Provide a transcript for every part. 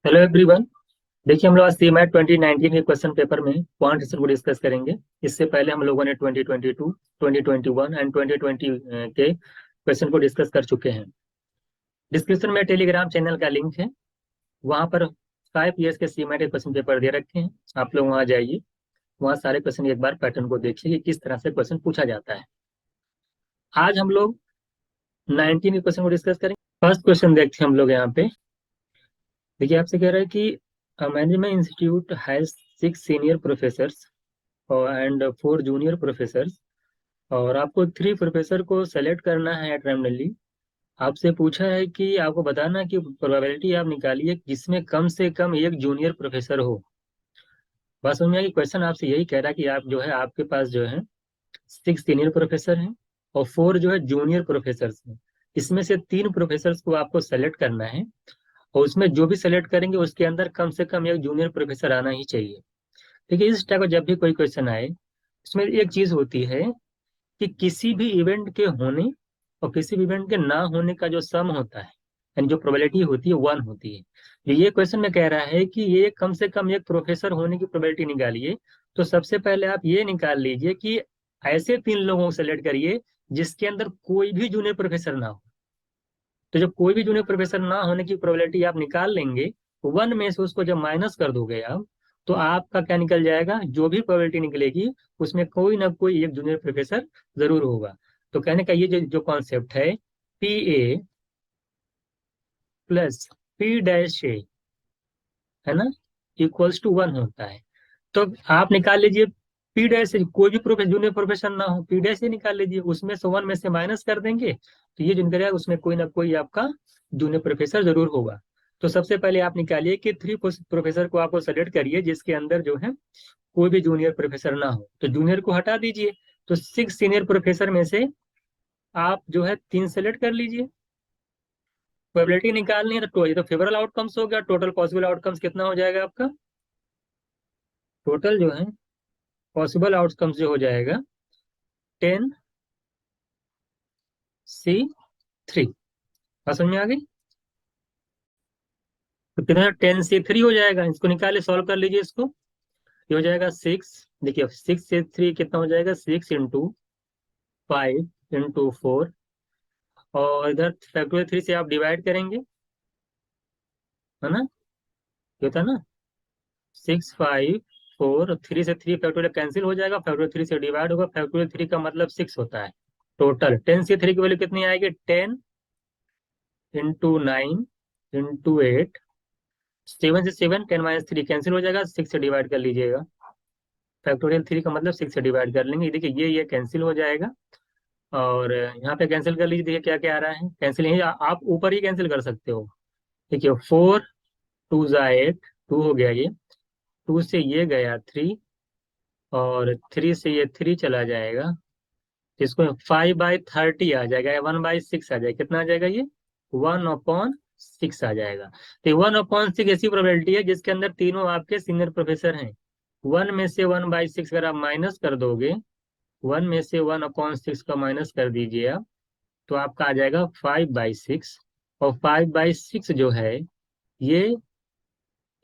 Hello everyone. देखिए, हम लोग आज सीमैट 2019 के क्वेश्चन पेपर में क्वांट सेशन को डिस्कस करेंगे। इससे पहले हम लोगों ने 2022, 2021 एंड 2020 के क्वेश्चन को डिस्कस कर चुके हैं। डिस्क्रिप्शन में टेलीग्राम चैनल का लिंक है। वहाँ पर 5 ईयर्स के सीमैट के क्वेश्चन पेपर दे रखे हैं। आप लोग वहाँ जाइए, वहाँ सारे क्वेश्चन एक बार पैटर्न को देखिए कि किस तरह से क्वेश्चन पूछा जाता है। आज हम लोग 19 के क्वेश्चन को डिस्कस करेंगे। फर्स्ट क्वेश्चन देखते हैं हम लोग यहाँ पे। देखिए, आपसे कह रहा है कि management institute has 6 senior professors and 4 junior professors, और आपको 3 प्रोफेसर को सेलेक्ट करना है रैंडमली। आपसे पूछा है कि आपको बताना कि प्रोबेबिलिटी आप निकालिए जिसमें कम से कम एक जूनियर प्रोफेसर हो। बात समझ में आई? क्वेश्चन आपसे यही कह रहा है कि आप जो है आपके पास जो है 6 सीनियर प्रोफेसर हैं और 4 जो है जूनियर प्रोफेसर हैं। इसमें से 3 प्रोफेसर को आपको सेलेक्ट करना है, और उसमें जो भी सेलेक्ट करेंगे उसके अंदर कम से कम एक जूनियर प्रोफेसर आना ही चाहिए। देखिए, इस टाइप का जब भी कोई क्वेश्चन आए, इसमें एक चीज होती है कि किसी भी इवेंट के होने और किसी भी इवेंट के ना होने का जो सम होता है, यानी जो प्रोबेबिलिटी होती है 1 होती है। ये क्वेश्चन में कह रहा है कि ये कम से कम एक प्रोफेसर होने की प्रोबेबिलिटी निकालिए। तो सबसे पहले आप ये निकाल लीजिए कि ऐसे 3 लोगों को सेलेक्ट करिए जिसके अंदर कोई भी जूनियर प्रोफेसर ना हो। तो जब कोई भी जूनियर प्रोफेसर ना होने की प्रोबेबिलिटी आप निकाल लेंगे, 1 में से उसको जब माइनस कर दोगे आप, तो आपका क्या निकल जाएगा? जो भी प्रोबेबिलिटी निकलेगी उसमें कोई ना कोई एक जूनियर प्रोफेसर जरूर होगा। तो कहने का ये जो जो कॉन्सेप्ट है, P A plus P dash A, है ना, इक्वल्स टू 1 होता है। तो आप निकाल लीजिए पी डैश से कोई भी प्रोफेसर जूनियर प्रोफेसर ना हो, पी डैश से निकाल लीजिए, उसमें से 1 में से माइनस कर देंगे तो ये जो निकलेगा उसमें कोई ना कोई आपका जूनियर प्रोफेसर जरूर होगा। तो सबसे पहले आप निकालिए कि 3 प्रोफेसर को आपको सेलेक्ट करिए जिसके अंदर जो है कोई भी जूनियर प्रोफेसर ना हो, तो जूनियर को हटा दीजिए। तो 6 सीनियर प्रोफेसर में से आप जो है 3 सेलेक्ट कर लीजिए। प्रोबेबिलिटी निकालनी है तो ये तो फेवरेबल आउटकम्स हो गया। टोटल पॉसिबल आउटकम्स कितना हो जाएगा आपका? टोटल जो है पॉसिबल आउटकम्स जो हो जाएगा 10C3। बात समझ में आ गई? तो कितना? 10C3 हो जाएगा। इसको निकाले, सॉल्व कर लीजिए इसको। ये हो जाएगा 6। देखिए, 6 से 3 कितना हो जाएगा? 6 × 5 × 4, और इधर फैक्टोरियल 3 से आप डिवाइड करेंगे, है ना? ये होता है ना 6, 5, 4, 3 से 3 फैक्टोरियल कैंसिल हो जाएगा, फैक्टोरियल 3 से डिवाइड होगा, फैक्टोरियल 3 का मतलब 6 होता है। टोटल 10C3 की वैल्यू कितनी आएगी? 10 × 9 × 8, 7 से 7, 10 - 3 कैंसिल हो जाएगा, 6 से डिवाइड कर लीजिएगा। फैक्टोरियल 3 का मतलब 6 से डिवाइड कर लेंगे। देखिए, ये कैंसिल हो जाएगा, और यहाँ पे कैंसिल कर लीजिए। देखिए क्या क्या आ रहा है, कैंसिल यही आप ऊपर ही कैंसिल कर सकते हो। देखिए, 4 × 2 = 8, 2 हो गया ये। 2 से ये गया 3, और 3 से ये 3 चला जाएगा, तो इसको 5/30 आ जाएगा, या 1/6 आ जाएगा। कितना आ जाएगा ये? 1/6 आ जाएगा। तो 1/6 ऐसी प्रोबेबिलिटी है जिसके अंदर तीनों आपके सीनियर प्रोफेसर हैं। 1 में से 1/6 अगर आप माइनस कर दोगे, 1 में से 1/6 का माइनस कर दीजिए आप, तो आपका आ जाएगा 5/6। और 5/6 जो है ये,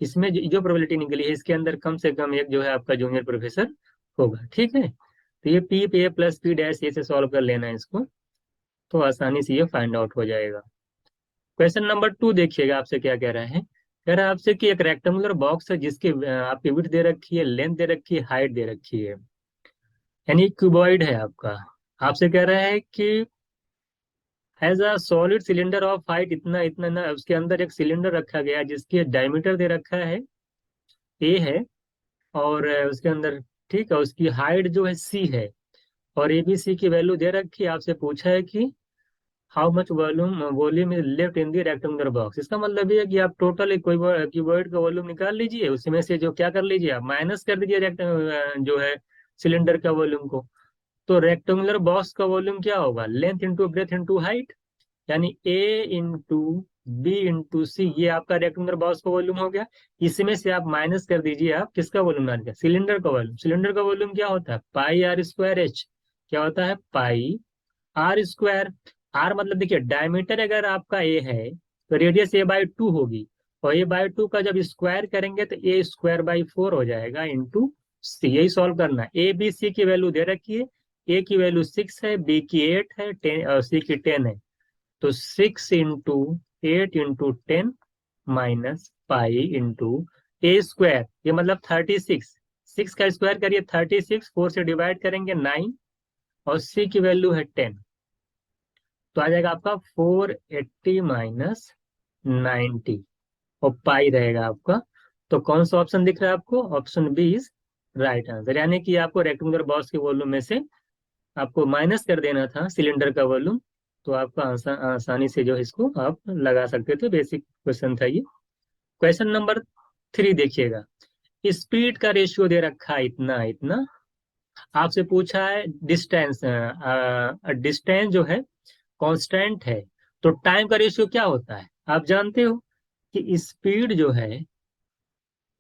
इसमें जो प्रोबेबिलिटी निकली है इसके अंदर कम से कम एक जो है आपका जूनियर प्रोफेसर होगा। ठीक है, तो ये पी पे प्लस पी डैश ये से सॉल्व कर लेना है इसको, तो आसानी से ये फाइंड आउट हो जाएगा। क्वेश्चन नंबर 2 देखिएगा, आपसे क्या कह रहा है। कह रहा है आपसे कि एक रेक्टेंगुलर बॉक्स है जिसकी आपकी विड्थ दे रखी है, लेंथ दे रखी है, हाइट दे रखी है, यानी क्यूबॉइड है आपका। आपसे कह रहा है कि has a solid cylinder of height इतना इतना ना, उसके अंदर एक सिलेंडर रखा गया है जिसकी डायमीटर दे रखा है ए है, और उसके अंदर, ठीक है, उसकी हाइट जो है सी है, और एबीसी की वैल्यू दे रखी है। आपसे पूछा है कि how much volume volume is left in the rectangular box. इसका मतलब ये है कि आप टोटल क्यूबॉइड का वॉल्यूम निकाल लीजिए, उसमें से जो क्या कर लीजिए, आप माइनस कर दीजिए जो है सिलेंडर का वॉल्यूम को। तो रेक्टेंगुलर बॉक्स का वॉल्यूम क्या होगा? Length into breadth into height, यानी ए इंटू बी इंटू सी, ये आपका रेक्टेंगुलर बॉक्स का वॉल्यूम हो गया। इसमें से आप माइनस कर दीजिए, आप किसका वॉल्यूम आ गया? सिलेंडर का वॉल्यूम। सिलेंडर का वॉल्यूम क्या होता है? πr²h। क्या होता है? πr²। आर मतलब देखिए डायमीटर अगर आपका ए है तो रेडियस a/2 होगी, और A/2 का जब स्क्वायर करेंगे तो A²/4 हो जाएगा इंटू सी। यही सॉल्व करना है। ए बी सी की वैल्यू दे रखी है, ए की वैल्यू 6 है, बी की 8 है, 10 और सी की 10 है। तो 6 × 8 × 10 माइनस पाई इंटू A², ये मतलब 36। 6 का स्क्वायर करिए 36, 4 से डिवाइड करेंगे 9, और सी की वैल्यू है 10। तो आ जाएगा आपका 480 माइनस 90, और पाई रहेगा आपका। तो कौन सा ऑप्शन दिख रहा है आपको? Option B is right answer. यानी कि आपको रेक्टेंगुलर बॉक्स के वॉल्यूम में से आपको माइनस कर देना था सिलेंडर का वॉल्यूम, तो आपका आसानी से जो है इसको आप लगा सकते थे। बेसिक क्वेश्चन था ये। क्वेश्चन नंबर 3 देखिएगा। स्पीड का रेशियो दे रखा है इतना इतना, आपसे पूछा है डिस्टेंस। डिस्टेंस जो है कांस्टेंट है, तो टाइम का रेशियो क्या होता है? आप जानते हो कि स्पीड जो है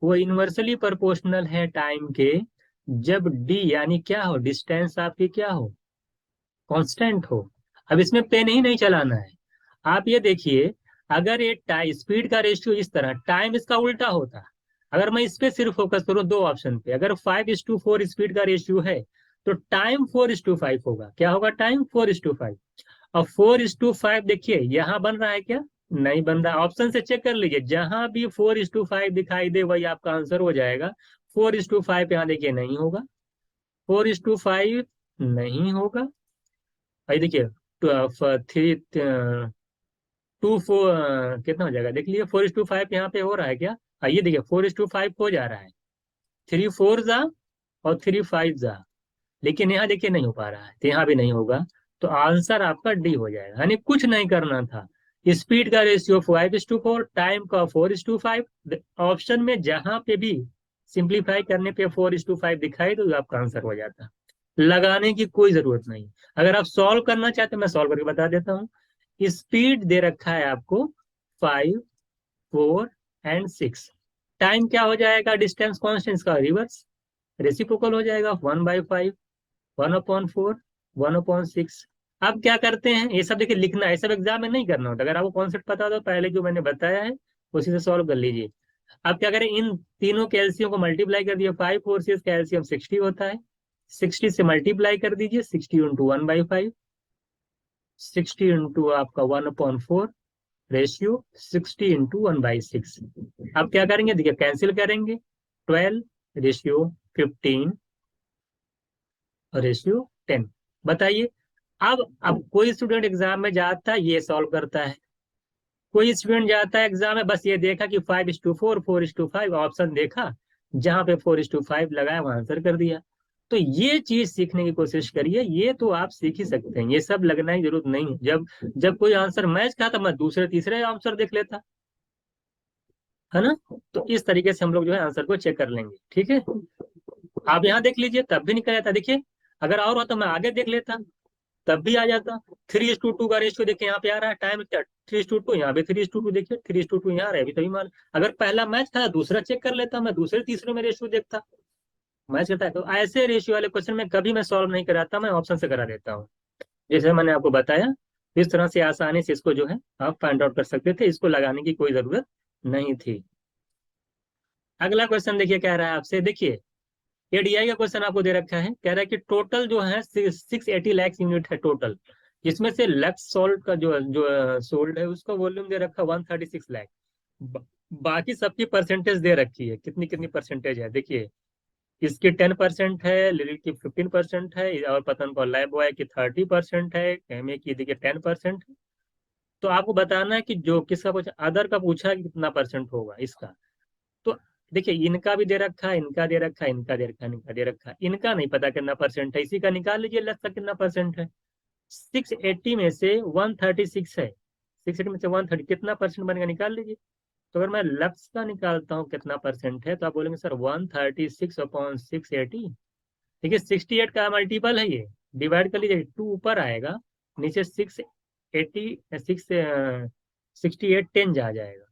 वो इनवर्सली प्रोपोर्शनल है टाइम के, जब डी यानी क्या हो, डिस्टेंस आपकी क्या हो, कांस्टेंट हो। अब इसमें पेन ही नहीं चलाना है। आप ये देखिए, अगर ये स्पीड का रेशियो इस तरह, टाइम इसका उल्टा होता। अगर मैं इस पे सिर्फ फोकस करूं दो ऑप्शन पे, अगर 5:4 स्पीड का रेशियो है तो टाइम 4:5 होगा। क्या होगा? टाइम 4:5। अब 4:5 देखिए यहाँ बन रहा है क्या? नहीं बन रहा। ऑप्शन से चेक कर लीजिए, जहां भी 4:5 दिखाई दे वही आपका आंसर हो जाएगा। 4:5 यहाँ देखिए नहीं होगा, 4:5 नहीं होगा। भाई देखिए, 2 4 कितना हो जाएगा देख लीजिए। 4:5 यहाँ पे हो रहा है क्या? ये देखिए 4:5 हो जा रहा है। 3 4 जा और 3 5 जा, लेकिन यहाँ देखिए नहीं हो पा रहा है, तो यहाँ भी नहीं होगा। तो आंसर आपका डी हो जाएगा। यानी कुछ नहीं करना था। स्पीड का रेशियो 5:4, टाइम का 4:5। ऑप्शन में जहां पे भी सिंप्लीफाई करने पे 4:5 दिखाई तो आपका आंसर हो जाता। लगाने की कोई जरूरत नहीं। अगर आप सॉल्व करना चाहते हैं मैं सॉल्व करके बता देता हूँ। स्पीड दे रखा है आपको 5, 4 एंड 6। टाइम क्या हो जाएगा? डिस्टेंस कॉन्स्टेंट का रिवर्स, रेसिप्रोकल हो जाएगा। 1/5, 1/4, 1/6। अब क्या करते हैं, ये सब देखिए लिखना है, ये सब एग्जाम में नहीं करना होता। अगर आपको कॉन्सेप्ट पता हो तो पहले जो मैंने बताया है उसी से सॉल्व कर लीजिए। अब क्या करें, इन तीनों के एलसीएम को मल्टीप्लाई कर दिया। 5 4 6 का एलसीएम 60 होता है। 60 से मल्टीप्लाई कर दीजिए, 60 × 1/5, 60 × आपका 1/4 रेशियो, 60 × 1/6। अब क्या करेंगे, देखिए कैंसिल करेंगे। 12:15 रेशियो 10। बताइए। अब कोई स्टूडेंट एग्जाम में जाता है ये सॉल्व करता है, कोई स्टूडेंट जाता है एग्जाम में बस ये देखा कि 5:4 4:5 ऑप्शन देखा, जहां पे 4:5 लगाया वहां आंसर कर दिया। तो ये चीज सीखने की कोशिश करिए, ये तो आप सीख ही सकते हैं, ये सब लगना की जरूरत नहीं है। जब जब कोई आंसर मैच था तब मैं दूसरे तीसरे आंसर देख लेता, है ना। तो इस तरीके से हम लोग जो है आंसर को चेक कर लेंगे। ठीक है, आप यहाँ देख लीजिए तब भी निकल जाता। देखिए अगर और हो तो मैं आगे देख लेता, तब भी आ जाता। 3:2 का रेशियो देखिए यहाँ पे आ रहा है। टाइम क्या? 3:2, यहाँ पे 3:2 देखिए, 3:2 यहाँ रहे अभी तभी मान। अगर पहला मैच था दूसरा चेक कर लेता, मैं दूसरे तीसरे में रेशियो देखता, मैच करता है। तो ऐसे रेशियो वाले क्वेश्चन में कभी मैं सॉल्व नहीं कराता, मैं ऑप्शन से करा देता हूँ। जैसे मैंने आपको बताया इस तरह से आसानी से इसको जो है आप फाइंड आउट कर सकते थे, इसको लगाने की कोई जरूरत नहीं थी। अगला क्वेश्चन देखिए क्या रहा है आपसे। देखिए एडीआई का क्वेश्चन आपको दे रखा है, कह रहा है कि टोटल जो है 680 लाख यूनिट है टोटल, जिसमें से लक्स सोल्ड का जो सोल्ड है उसका वॉल्यूम दे रखा है 136 लाख। बाकी सबकी परसेंटेज दे रखी है, कितनी कितनी परसेंटेज है देखिए। इसकी 10% है, लिलिट की 15% है, और पतन को लैब बॉय की 30% है, एमए की देखिए 10% है। तो आपको बताना है कि जो किसका कुछ अदर का पूछा है कि कितना परसेंट होगा इसका। तो देखिए इनका भी दे रखा है, इनका दे रखा है, इनका दे रखा है, इनका दे रखा है। इनका नहीं पता कितना परसेंट है, इसी का निकाल लीजिए लक्स का कितना परसेंट है। 680 में से 136 है, 680 में से 130 कितना परसेंट बनेगा निकाल लीजिए। तो अगर मैं लक्स का निकालता हूँ कितना परसेंट है, तो आप बोलेंगे सर 136/680। देखिए 68 का मल्टीपल है ये, डिवाइड कर लीजिए, 2 ऊपर आएगा, नीचे 68 10 जा जाएगा।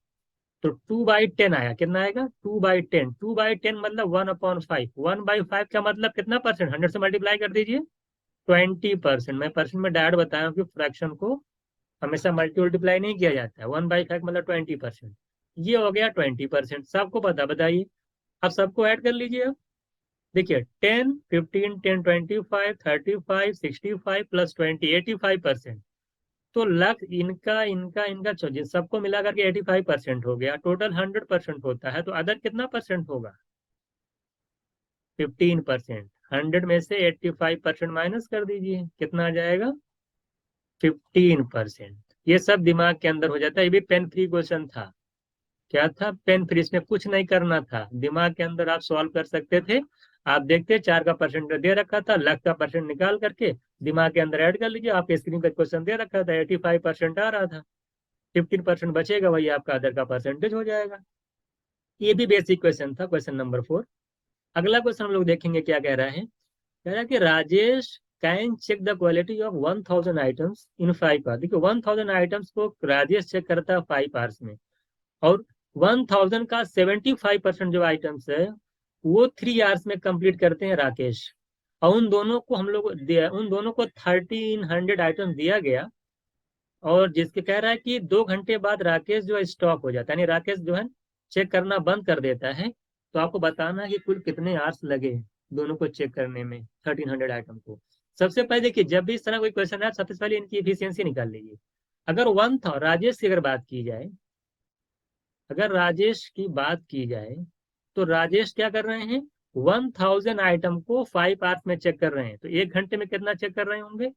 तो 2/10 आया, कितना आएगा 2/10। 2/10 मतलब 1/5। 1/5 का मतलब कितना परसेंट, 100 से मल्टीप्लाई कर दीजिए 20%। मैं परसेंट में डायरेक्ट बताया हूँ कि फ्रैक्शन को हमेशा मल्टीप्लाई नहीं किया जाता है। 1/5 मतलब 20%। ये हो गया 20%, सबको पता, बताइए। अब सबको ऐड कर लीजिए। अब देखिए 10, 15, 10, 25, 35, 65 प्लस 20, 85%। तो लग इनका इनका इनका सबको मिला करके 85% हो गया। टोटल 100% होता है, तो अदर कितना परसेंट होगा? 15%। 100 में से 85% माइनस कर दीजिए, कितना आ जाएगा? 15%। ये सब दिमाग के अंदर हो जाता है। ये भी पेन फ्री क्वेश्चन था। क्या था? Pain free. इसमें कुछ नहीं करना था, दिमाग के अंदर आप सॉल्व कर सकते थे। आप देखते 4 का परसेंट दे रखा था, लाख का परसेंट निकाल करके दिमाग के अंदर ऐड कर लीजिए। आपके स्क्रीन पर क्वेश्चन दे रखा था, 85% आ रहा था। 15% बचेगा, वही आपका अदर का परसेंटेज हो जाएगा। ये भी बेसिक क्वेश्चन था, क्वेश्चन नंबर 4। अगला क्वेश्चन हम लोग देखेंगे क्या कह रहा है। कह रहा है कि Rajesh can check the quality of 1000 items in 5 hours. देखिए 1000 आइटम्स को राजेश चेक करता है 5 आवर्स में, और 1000 का 75% जो आइटम्स है वो 3 आवर्स में कंप्लीट करते हैं राकेश। और उन दोनों को 1300 आइटम दिया गया, और जिसके कह रहा है कि 2 घंटे बाद राकेश जो है स्टॉप हो जाता है, यानी राकेश जो है चेक करना बंद कर देता है। तो आपको बताना है कि कुल कितने आवर्स लगे दोनों को चेक करने में, 1300 आइटम को। सबसे पहले देखिए, जब भी इस तरह कोई क्वेश्चन है, सबसे पहले इनकी एफिशिएंसी निकाल लीजिए। अगर वन था, राजेश की अगर बात की जाए, अगर राजेश की बात की जाए, तो राजेश क्या कर रहे हैं? 1000 आइटम को 5 आवर्स में चेक कर रहे हैं। तो 1 घंटे में कितना चेक कर रहे होंगे?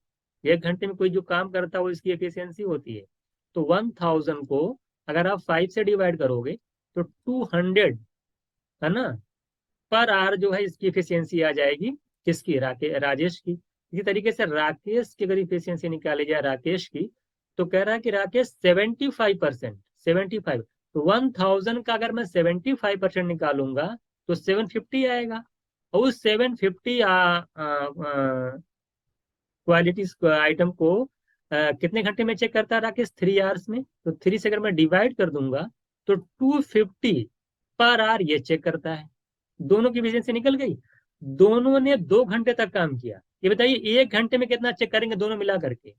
1 घंटे में कोई जो काम करता है वो इसकी एफिशिएंसी होती है। तो 1000 को अगर आप 5 से डिवाइड करोगे तो 200, है ना, पर आवर जो है इसकी एफिशिएंसी आ जाएगी। किसकी? राजेश की। इसी तरीके से राकेश की अगर इफिशियंसी निकाली जाए राकेश की, तो कह रहा है कि राकेश 75%, 75। तो 1000 का अगर मैं 75% निकालूंगा तो 750 आएगा। और उस 750 क्वालिटी आइटम को कितने घंटे में चेक करता है राकेश? 3 आवर्स में। तो 3 से अगर मैं डिवाइड कर दूंगा तो 250 पर आवर ये चेक करता है। दोनों की एफिशिएंसी निकल गई। दोनों ने 2 घंटे तक काम किया। ये बताइए 1 घंटे में कितना चेक करेंगे दोनों मिला करके?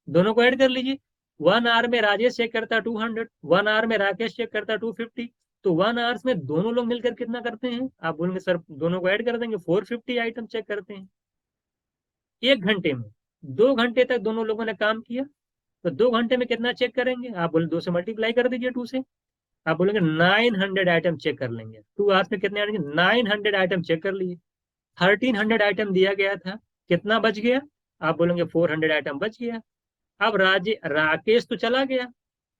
दोनों को ऐड कर लीजिए। 1 आवर में राजेश चेक करता है 200, 1 आवर में राकेश चेक करता है 250। तो 1 आवर्स में दोनों लोग मिलकर कितना करते हैं? आप बोलेंगे सर दोनों को ऐड कर देंगे, 450 आइटम चेक करते हैं 1 घंटे में। 2 घंटे तक दोनों लोगों ने काम किया, तो 2 घंटे में कितना चेक करेंगे? आप बोले 2 से मल्टीप्लाई कर दीजिए, 2 से। आप बोलेंगे 900 आइटम चेक कर लेंगे। 2 आवर्स में कितने आएंगे? 900 आइटम चेक कर लिए। 1300 आइटम दिया गया था, कितना बच गया? आप बोलेंगे 400 आइटम बच गया। अब राकेश तो चला गया।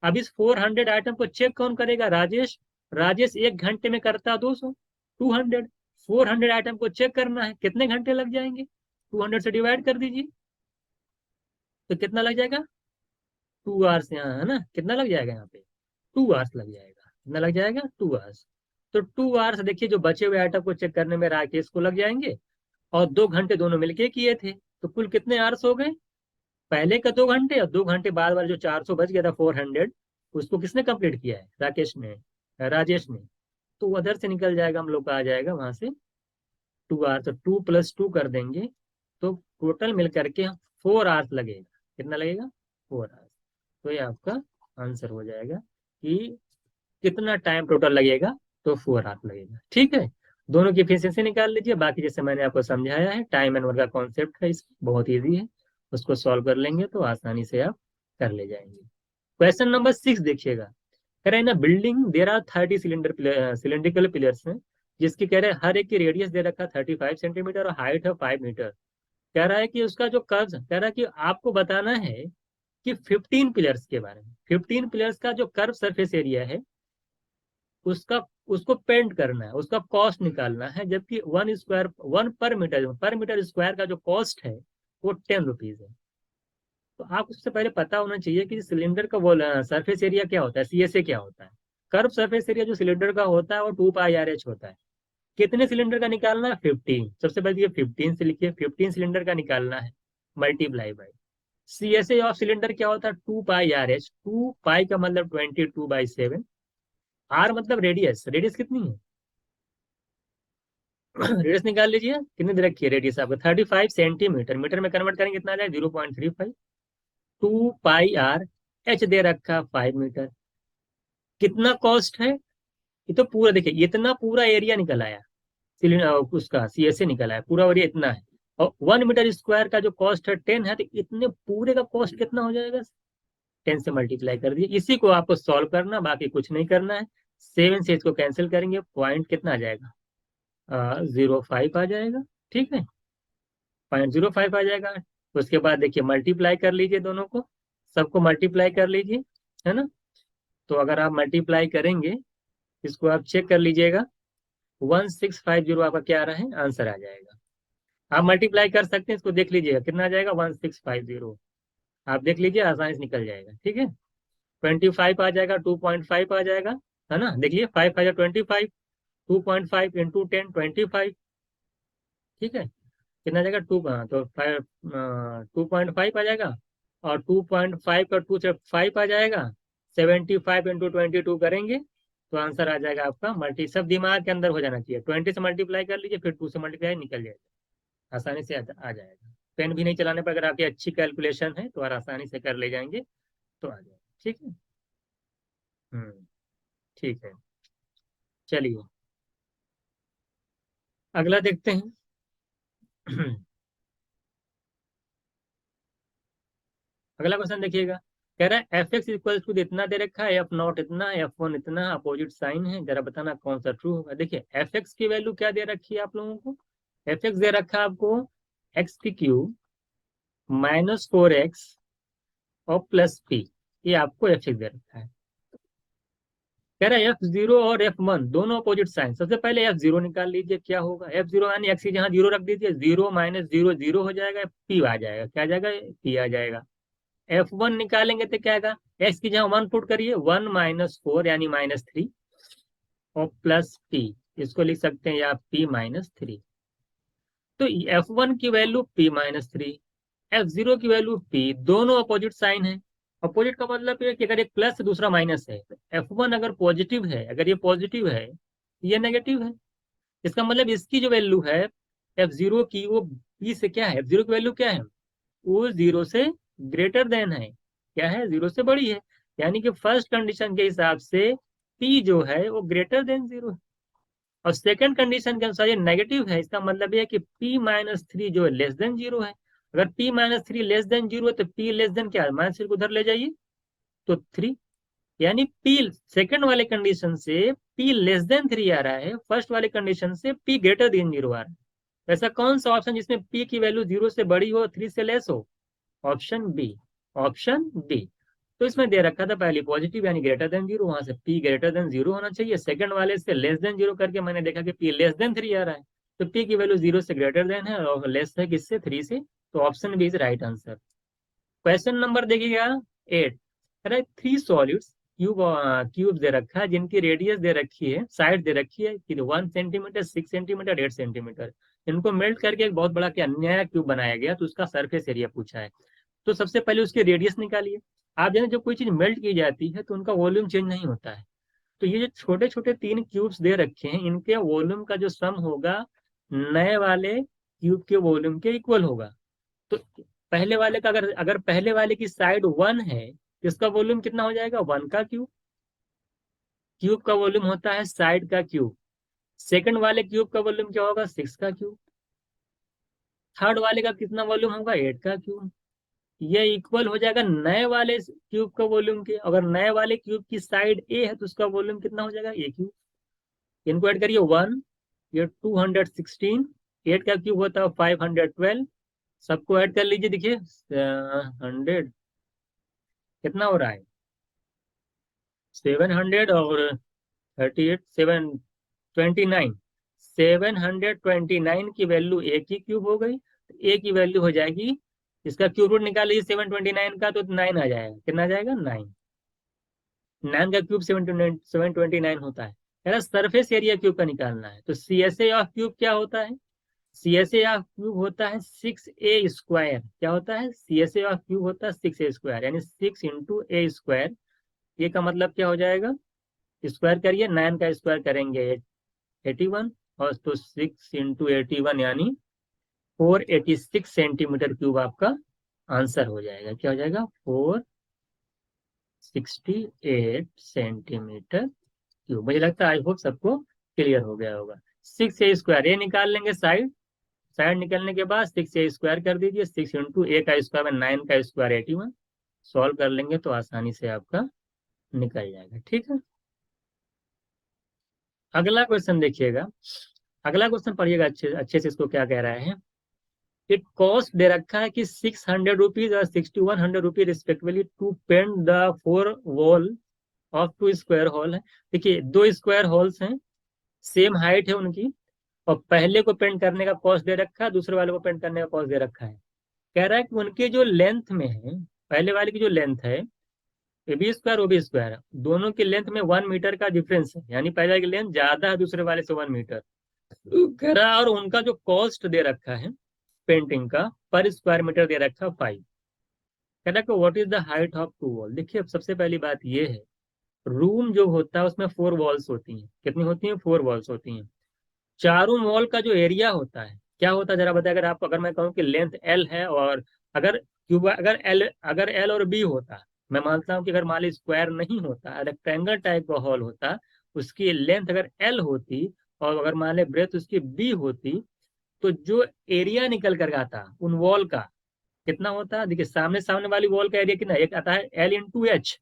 अब इस 400 आइटम को चेक कौन करेगा? राजेश। राजेश 1 घंटे में करता 200, 200। 400 आइटम को चेक करना है, कितने घंटे लग जाएंगे? 200 से डिवाइड कर दीजिए, तो कितना लग जाएगा? 2 आवर्स। यहाँ है ना, कितना लग जाएगा यहाँ पे? 2 आवर्स लग जाएगा। कितना लग जाएगा? 2 आवर्स। तो 2 आवर्स देखिए जो बचे हुए आइटम को चेक करने में राकेश को लग जाएंगे, और 2 घंटे दोनों मिलके किए थे। तो कुल कितने आवर्स हो गए? पहले का 2 घंटे, और 2 घंटे बाद वाला जो 400 बच गया था 400, उसको किसने कंप्लीट किया है? राकेश ने, राजेश ने। तो अदर से निकल जाएगा, हम लोग का आ जाएगा वहां से 2 आवर्स। तो 2 + 2 कर देंगे, तो टोटल मिल करके 4 आवर्स लगेगा। कितना लगेगा? 4 आवर्स। तो ये आपका आंसर हो जाएगा कि कितना टाइम टोटल लगेगा। तो 4 आवर्स लगेगा। ठीक है, दोनों की एफिशिएंसी निकाल लीजिए। बाकी जैसे मैंने आपको समझाया है, टाइम एंड वर्क का कॉन्सेप्ट है, इस बहुत ईजी है। उसको सॉल्व कर लेंगे तो आसानी से आप कर ले जाएंगे। क्वेश्चन नंबर 6 देखिएगा। कह रहे हैं ना, building there are 30 cylindrical pillars हैं, जिसकी कह रहे हैं हर एक की रेडियस दे रखा 35 सेंटीमीटर और हाइट है 5 मीटर। कह रहा है कि उसका जो कर्व, कह रहा है कि आपको बताना है कि 15 पिलर्स के बारे में। 15 पिलर्स का जो कर्व सरफेस एरिया है उसका, उसको पेंट करना है, उसका कॉस्ट निकालना है। जबकि 1 पर मीटर स्क्वायर का जो कॉस्ट है वो 10 रुपीज है। तो आप उससे पहले पता होना चाहिए कि सिलेंडर का वो सरफेस एरिया क्या होता है, सीएसए क्या होता है। कर्व सरफेस एरिया जो सिलेंडर का होता है वो 2πRH होता है। कितने सिलेंडर का निकालना है? 15। सबसे पहले ये 15 से लिखिए, 15 सिलेंडर का निकालना है, multiply by CSA of cylinder क्या होता है? 2πRH। 2 पाई का मतलब 22/7। आर मतलब रेडियस, रेडियस कितनी है? रेडियस निकाल लीजिए, कितनी दे रखी है रेडियस आपको? 35 सेंटीमीटर। मीटर में कन्वर्ट करेंगे कितना आ जाए? 0.35। 2πRH दे रखा 5 मीटर। कितना कॉस्ट है, ये तो पूरा देखिए इतना पूरा एरिया निकल आया, उसका CSA निकल आया, पूरा एरिया इतना है। और 1 मीटर स्क्वायर का जो कॉस्ट है 10 है, तो इतने पूरे का कॉस्ट कितना हो जाएगा, 10 से मल्टीप्लाई कर दिए। इसी को आपको सॉल्व करना, बाकी कुछ नहीं करना है। 7 से इसको कैंसिल करेंगे, पॉइंट कितना आ जाएगा, 0.5 आ जाएगा। ठीक है, 0.05 आ जाएगा। उसके बाद देखिए मल्टीप्लाई कर लीजिए दोनों को, सबको मल्टीप्लाई कर लीजिए, है ना। तो अगर आप मल्टीप्लाई करेंगे, इसको आप चेक कर लीजिएगा, 1650 आपका क्या आ रहा है, आंसर आ जाएगा। आप मल्टीप्लाई कर सकते हैं, इसको देख लीजिएगा कितना आ जाएगा, 1650। आप देख लीजिए, आसानी से निकल जाएगा। ठीक है, 25 आ जाएगा, 2.5 आ जाएगा, है ना। देखिए 5 5 25, 2.5 इंटू 10 25। ठीक है, कितना आ जाएगा, तो 2.5 आ जाएगा, और 2.5 का 2 से 5 आ जाएगा, 75 इंटू 22 करेंगे तो आंसर आ जाएगा आपका। मल्टी सब दिमाग के अंदर हो जाना चाहिए, 20 से मल्टीप्लाई कर लीजिए, फिर 2 से मल्टीप्लाई, निकल जाएगा, आसानी से आ जाएगा। पेन भी नहीं चलाने पर, अगर आपकी अच्छी कैलकुलेशन है तो और आसानी से कर ले जाएंगे, तो आ जाएगा। ठीक है। हम्म। ठीक है, चलिए अगला देखते हैं। अगला क्वेश्चन देखिएगा, कह रहा है एफ एक्स इक्वल टू इतना दे रखा है, एफ नॉट इतना, F1 इतना, अपोजिट साइन है, जरा बताना कौन सा ट्रू होगा। देखिए एफ एक्स की वैल्यू क्या दे रखी है आप लोगों को, एफ एक्स दे रखा है आपको x³ -4x और +p, ये आपको एफ एक्स दे रखा है। कह रहा है F0 और F1 दोनों अपोजिट साइन, सबसे पहले F0 निकाल लीजिए, क्या होगा, F0 यानी x की जहां 0 रख दीजिए, 0 - 0 0 हो जाएगा, p आ जाएगा, क्या आ जाएगा, p आ जाएगा। F1 निकालेंगे तो क्या आएगा, x की जगह 1 पुट करिए, 1 -4 यानी -3 और +p, इसको लिख सकते हैं या p-3। तो F1 की वैल्यू p-3, F0 की वैल्यू p, दोनों अपोजिट साइन है। अपोजिट का मतलब है कि अगर एक प्लस दूसरा माइनस है, तो F1 अगर पॉजिटिव है, अगर ये पॉजिटिव है, ये नेगेटिव है। इसका मतलब इसकी जो वैल्यू है F0 की, वो p से क्या है, F0 की वैल्यू क्या है, वो 0 से ग्रेटर देन है, क्या है, 0 से बड़ी है। यानी कि फर्स्ट कंडीशन के हिसाब से p जो है वो ग्रेटर देन 0 है, और सेकंड कंडीशन के अनुसार ये नेगेटिव है। इसका मतलब ये है कि p-3 जो है लेस देन 0 है। अगर p-3 लेस देन 0 है, तो p लेस देन क्या है, -3 को उधर ले जाइए तो 3, यानी p सेकंड वाले कंडीशन से p लेस देन 3 आ रहा है, फर्स्ट वाले कंडीशन से p ग्रेटर देन 0 आ रहा है। ऐसा कौन सा ऑप्शन जिसमें p की वैल्यू 0 से बड़ी हो, 3 से लेस हो, ऑप्शन बी, ऑप्शन डी। तो इसमें दे रखा था पहले पॉजिटिव यानी ग्रेटर देन 0, वहां से p ग्रेटर देन 0 होना चाहिए, सेकंड वाले से लेस देन 0 करके मैंने देखा कि p लेस देन 3 आ रहा है, तो p की वैल्यू 0 से ग्रेटर देन है और लेस है किससे, 3 से, तो option B is right answer. Question number देखिएगा 8, अरे 3 सॉलिड्स क्यूब दे रखा है, जिनकी रेडियस दे रखी है, साइड दे रखी है कि 1 सेंटीमीटर, 6 सेंटीमीटर, 8 सेंटीमीटर। इनको मेल्ट करके एक बहुत बड़ा क्या नया क्यूब बनाया गया, तो उसका सरफेस एरिया पूछा है। तो सबसे पहले उसकी रेडियस निकालिए। आप जाने जो कोई चीज मेल्ट की जाती है तो उनका वॉल्यूम चेंज नहीं होता है, तो ये जो छोटे छोटे 3 क्यूब्स दे रखे हैं, इनके वॉल्यूम का जो सम होगा नए वाले क्यूब के वॉल्यूम के इक्वल होगा। तो पहले वाले का अगर अगर पहले वाले की साइड 1 है, तो इसका वॉल्यूम कितना हो जाएगा, 1 का क्यूब। क्यूब का वॉल्यूम होता है साइड का क्यूब। सेकंड वाले क्यूब का वॉल्यूम क्या होगा, 6 का क्यूब। थर्ड वाले का कितना वॉल्यूम होगा, 8 का क्यूब। ये इक्वल हो जाएगा नए वाले क्यूब का वॉल्यूम के। अगर नए वाले क्यूब की साइड ए है तो उसका वॉल्यूम कितना हो जाएगा, ए क्यूब। इनको ऐड करिए 1, ये 216, 8 का क्यूब होता है 512, सबको ऐड कर लीजिए, देखिए 100 कितना हो रहा है, 700 और 38, 729, 729 की वैल्यू ए की क्यूब हो गई, तो ए की वैल्यू हो जाएगी, इसका क्यूब रूट निकाल लीजिए 729 का, तो 9 आ जाएगा, कितना आ जाएगा, 9। 9 का क्यूब 729 होता है। कह रहा सरफेस एरिया क्यूब का निकालना है, तो CSA ऑफ क्यूब क्या होता है, CSA ऑफ क्यूब होता है 6a²। क्या होता है, CSA ऑफ क्यूब होता है 6a², यानी 6 इंटू ए स्क्वायर। ये का मतलब क्या हो जाएगा, स्क्वायर करिए, 9 का स्क्वायर करेंगे 81, और तो 6 इंटू 81 यानी 486 सेंटीमीटर क्यूब आपका आंसर हो जाएगा। क्या हो जाएगा, 4 68 सेंटीमीटर क्यूब। मुझे लगता है आई होप सबको क्लियर हो गया होगा। 6a² ये निकाल लेंगे साइड। साइड निकलने के बाद 6a² कर दीजिए। 6 इंटू ए का स्क्वायर में 9 का स्क्वायर 81। सॉल्व कर लेंगे तो आसानी से आपका निकल जाएगा। ठीक है, अगला क्वेश्चन देखिएगा। अगला क्वेश्चन पढ़िएगा अच्छे अच्छे से, इसको क्या कह रहा है। इट कॉस्ट दे रखा है कि 600 रुपीज और 6100 rupees respectively to paint the 4 wall of 2 square hall है। देखिए 2 स्क्वायर हॉल्स हैं, सेम हाइट है उनकी, और पहले को पेंट करने का कॉस्ट दे रखा है, दूसरे वाले को पेंट करने का कॉस्ट दे रखा है। कह रहा है कि उनके जो लेंथ में है, पहले वाले की जो लेंथ है A B square O B square, दोनों की लेंथ में 1 मीटर का डिफरेंस है, यानी पहले की लेंथ ज्यादा है दूसरे वाले से 1 मीटर। तो कह रहा है और उनका जो कॉस्ट दे रखा है पेंटिंग का पर स्क्वायर मीटर दे रखा है 5। कह रहा है what is the height of 2 wall. देखिए अब सबसे पहली बात ये है, रूम जो होता है उसमें 4 वॉल्स होती हैं। कितनी होती हैं? 4 वॉल्स होती हैं। चारों वॉल का जो एरिया होता है क्या होता है जरा बताए। अगर आपको, अगर मैं कहूँ कि लेंथ एल है, और अगर क्यूब, अगर एल और बी होता, मैं मानता हूँ कि अगर मान ली स्क्वायर नहीं होता, रेक्टेंगल टाइप का हॉल होता, उसकी लेंथ अगर एल होती और अगर मान ले ब्रेथ उसकी बी होती, तो जो एरिया निकल कर आता उन वॉल का कितना होता है। देखिए सामने सामने वाली वॉल का एरिया कितना, एक आता है एल इंटू एच।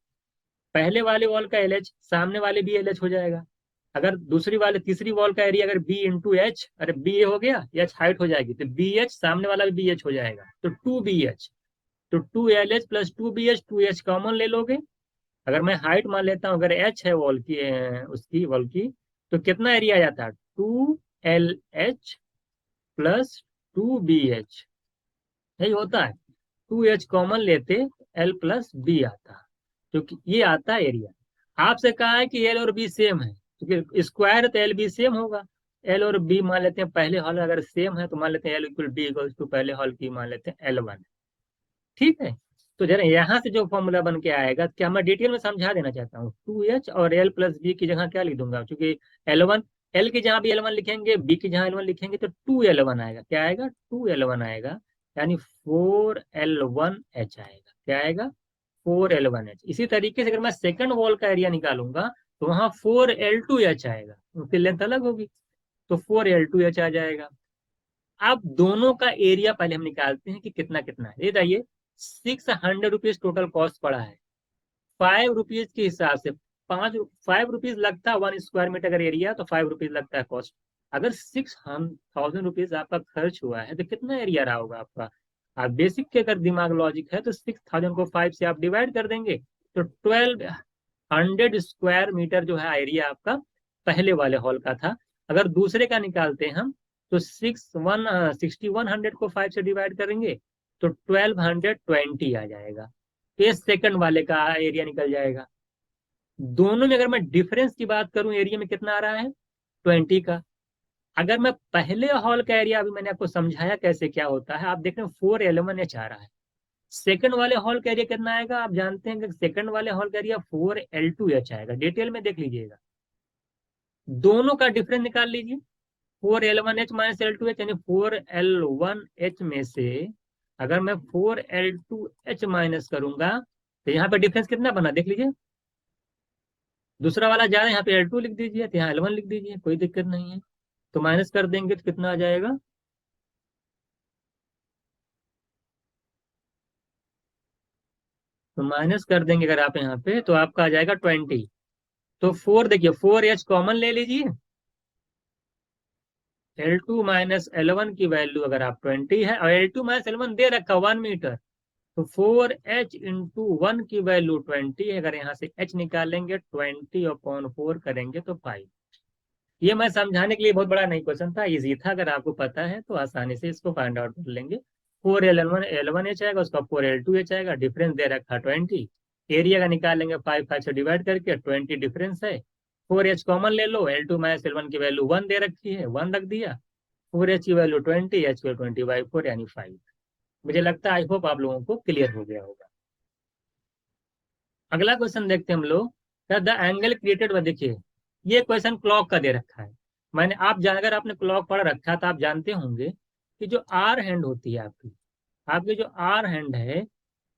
पहले वाले वॉल का एल एच, सामने वाले बी एल एच हो जाएगा। अगर दूसरी वाले तीसरी वॉल का एरिया अगर बी इंटू एच, अरे बी ए हो गया, एच हाइट हो जाएगी, तो बी एच सामने वाला भी बी एच हो जाएगा, तो 2 बी एच। तो 2 L H plus 2 B H, 2 H common ले लोगे। अगर मैं हाइट मान लेता हूँ, अगर एच है वॉल की, उसकी वॉल की, तो कितना एरिया आ जाता है? 2 LH प्लस 2 BH। यही होता है। 2H कॉमन लेते, एल प्लस बी आता, क्योंकि ये आता है एरिया। आपसे कहा है कि एल और बी सेम है, क्योंकि स्क्वायर है तो एल बी सेम होगा। एल और बी मान लेते हैं पहले हॉल अगर सेम है, तो मान लेते हैं L equal B equal to पहले हॉल की मान लेते हैं L1। ठीक है, तो जरा यहाँ से जो फॉर्मूला बन के आएगा, क्या मैं डिटेल में समझा देना चाहता हूँ। 2H और एल प्लस बी की जगह क्या लिख दूंगा, क्योंकि L1, एल की जहाँ भी L1 लिखेंगे, बी की जहाँ L1 लिखेंगे, तो 2L1 आएगा। क्या आएगा? 2L1 आएगा, यानी 4L1H आएगा। क्या आएगा? 4L1H। इसी तरीके से अगर मैं सेकंड वॉल का एरिया निकालूंगा, तो वहां 4L2H आएगा, उनकी लेंथ अलग होगी, तो 4L2H आ जाएगा। अब दोनों का एरिया पहले हम निकालते हैं कि कितना कितना है। ये बताइए, 600 रुपीज टोटल कॉस्ट पड़ा है। 5 रुपीज के हिसाब से, 5 रुपीज लगता है 1 स्क्वायर मीटर अगर एरिया, तो 5 रुपीज लगता है कॉस्ट। अगर 6,000 रुपीज आपका खर्च हुआ है, तो कितना एरिया रहा होगा आपका। आप बेसिक के अगर दिमाग लॉजिक है, तो 6,000 को 5 से आप डिवाइड कर देंगे, तो 1,200 स्क्वायर मीटर जो है एरिया आपका पहले वाले हॉल का था। अगर दूसरे का निकालते हैं हम, तो 6100 को 5 से डिवाइड करेंगे, तो 1220 आ जाएगा। तो ये सेकंड वाले का एरिया निकल जाएगा। दोनों में अगर मैं डिफरेंस की बात करूं, एरिया में कितना आ रहा है? 20 का। अगर मैं पहले हॉल का एरिया, अभी मैंने आपको समझाया कैसे क्या होता है, आप देख रहे हैं 4L1H आ रहा है। सेकंड वाले हॉल का एरिया कितना आएगा? आप जानते हैं कि सेकंड वाले हॉल का एरिया 4L2H आएगा। डिटेल में देख लीजिएगा, दोनों का डिफरेंस निकाल लीजिए। 4L1H माइनस L2H, यानी 4L1H में से अगर मैं 4L2H माइनस करूंगा, तो यहाँ पे डिफरेंस कितना बना देख लीजिए। दूसरा वाला ज्यादा, यहाँ पे L2 लिख दीजिए, तो यहाँ L1 लिख दीजिए, कोई दिक्कत नहीं है। तो माइनस कर देंगे तो कितना आ जाएगा? तो माइनस कर देंगे अगर आप यहाँ पे, तो आपका आ जाएगा 20। तो 4, देखिए 4H कॉमन ले लीजिए। L2 माइनस L1 की वैल्यू अगर आप 20 है, और L2 माइनस L1 दे रखा 1 मीटर, तो 4H इंटू 1 की वैल्यू 20 है। अगर यहाँ से H निकालेंगे, 20/4 करेंगे तो 5। ये मैं समझाने के लिए बहुत बड़ा नहीं क्वेश्चन था, इजी था। अगर आपको पता है तो आसानी से इसको फाइंड आउट कर लेंगे। 4L1H आएगा, उसका 4L2H आएगा, डिफरेंस दे रखा 20। एरिया का निकालेंगे 5 से डिवाइड करके, 20 डिफरेंस है। 4H कॉमन ले लो, L2 माइनस L1 की वैल्यू 1 दे रखी है, 1 रख दिया। 4H की वैल्यू 20, H की 20/4 यानी 5। मुझे लगता है आई होप आप लोगों को क्लियर हो गया होगा। अगला क्वेश्चन देखते हैं हम लोग। द एंगल क्रिएटेड, देखिए ये क्वेश्चन क्लॉक का दे रखा है। मैंने आप अगर आपने क्लॉक पढ़ रखा था, आप जानते होंगे कि जो आर हैंड होती है आपकी, आपकी जो आर हैंड है,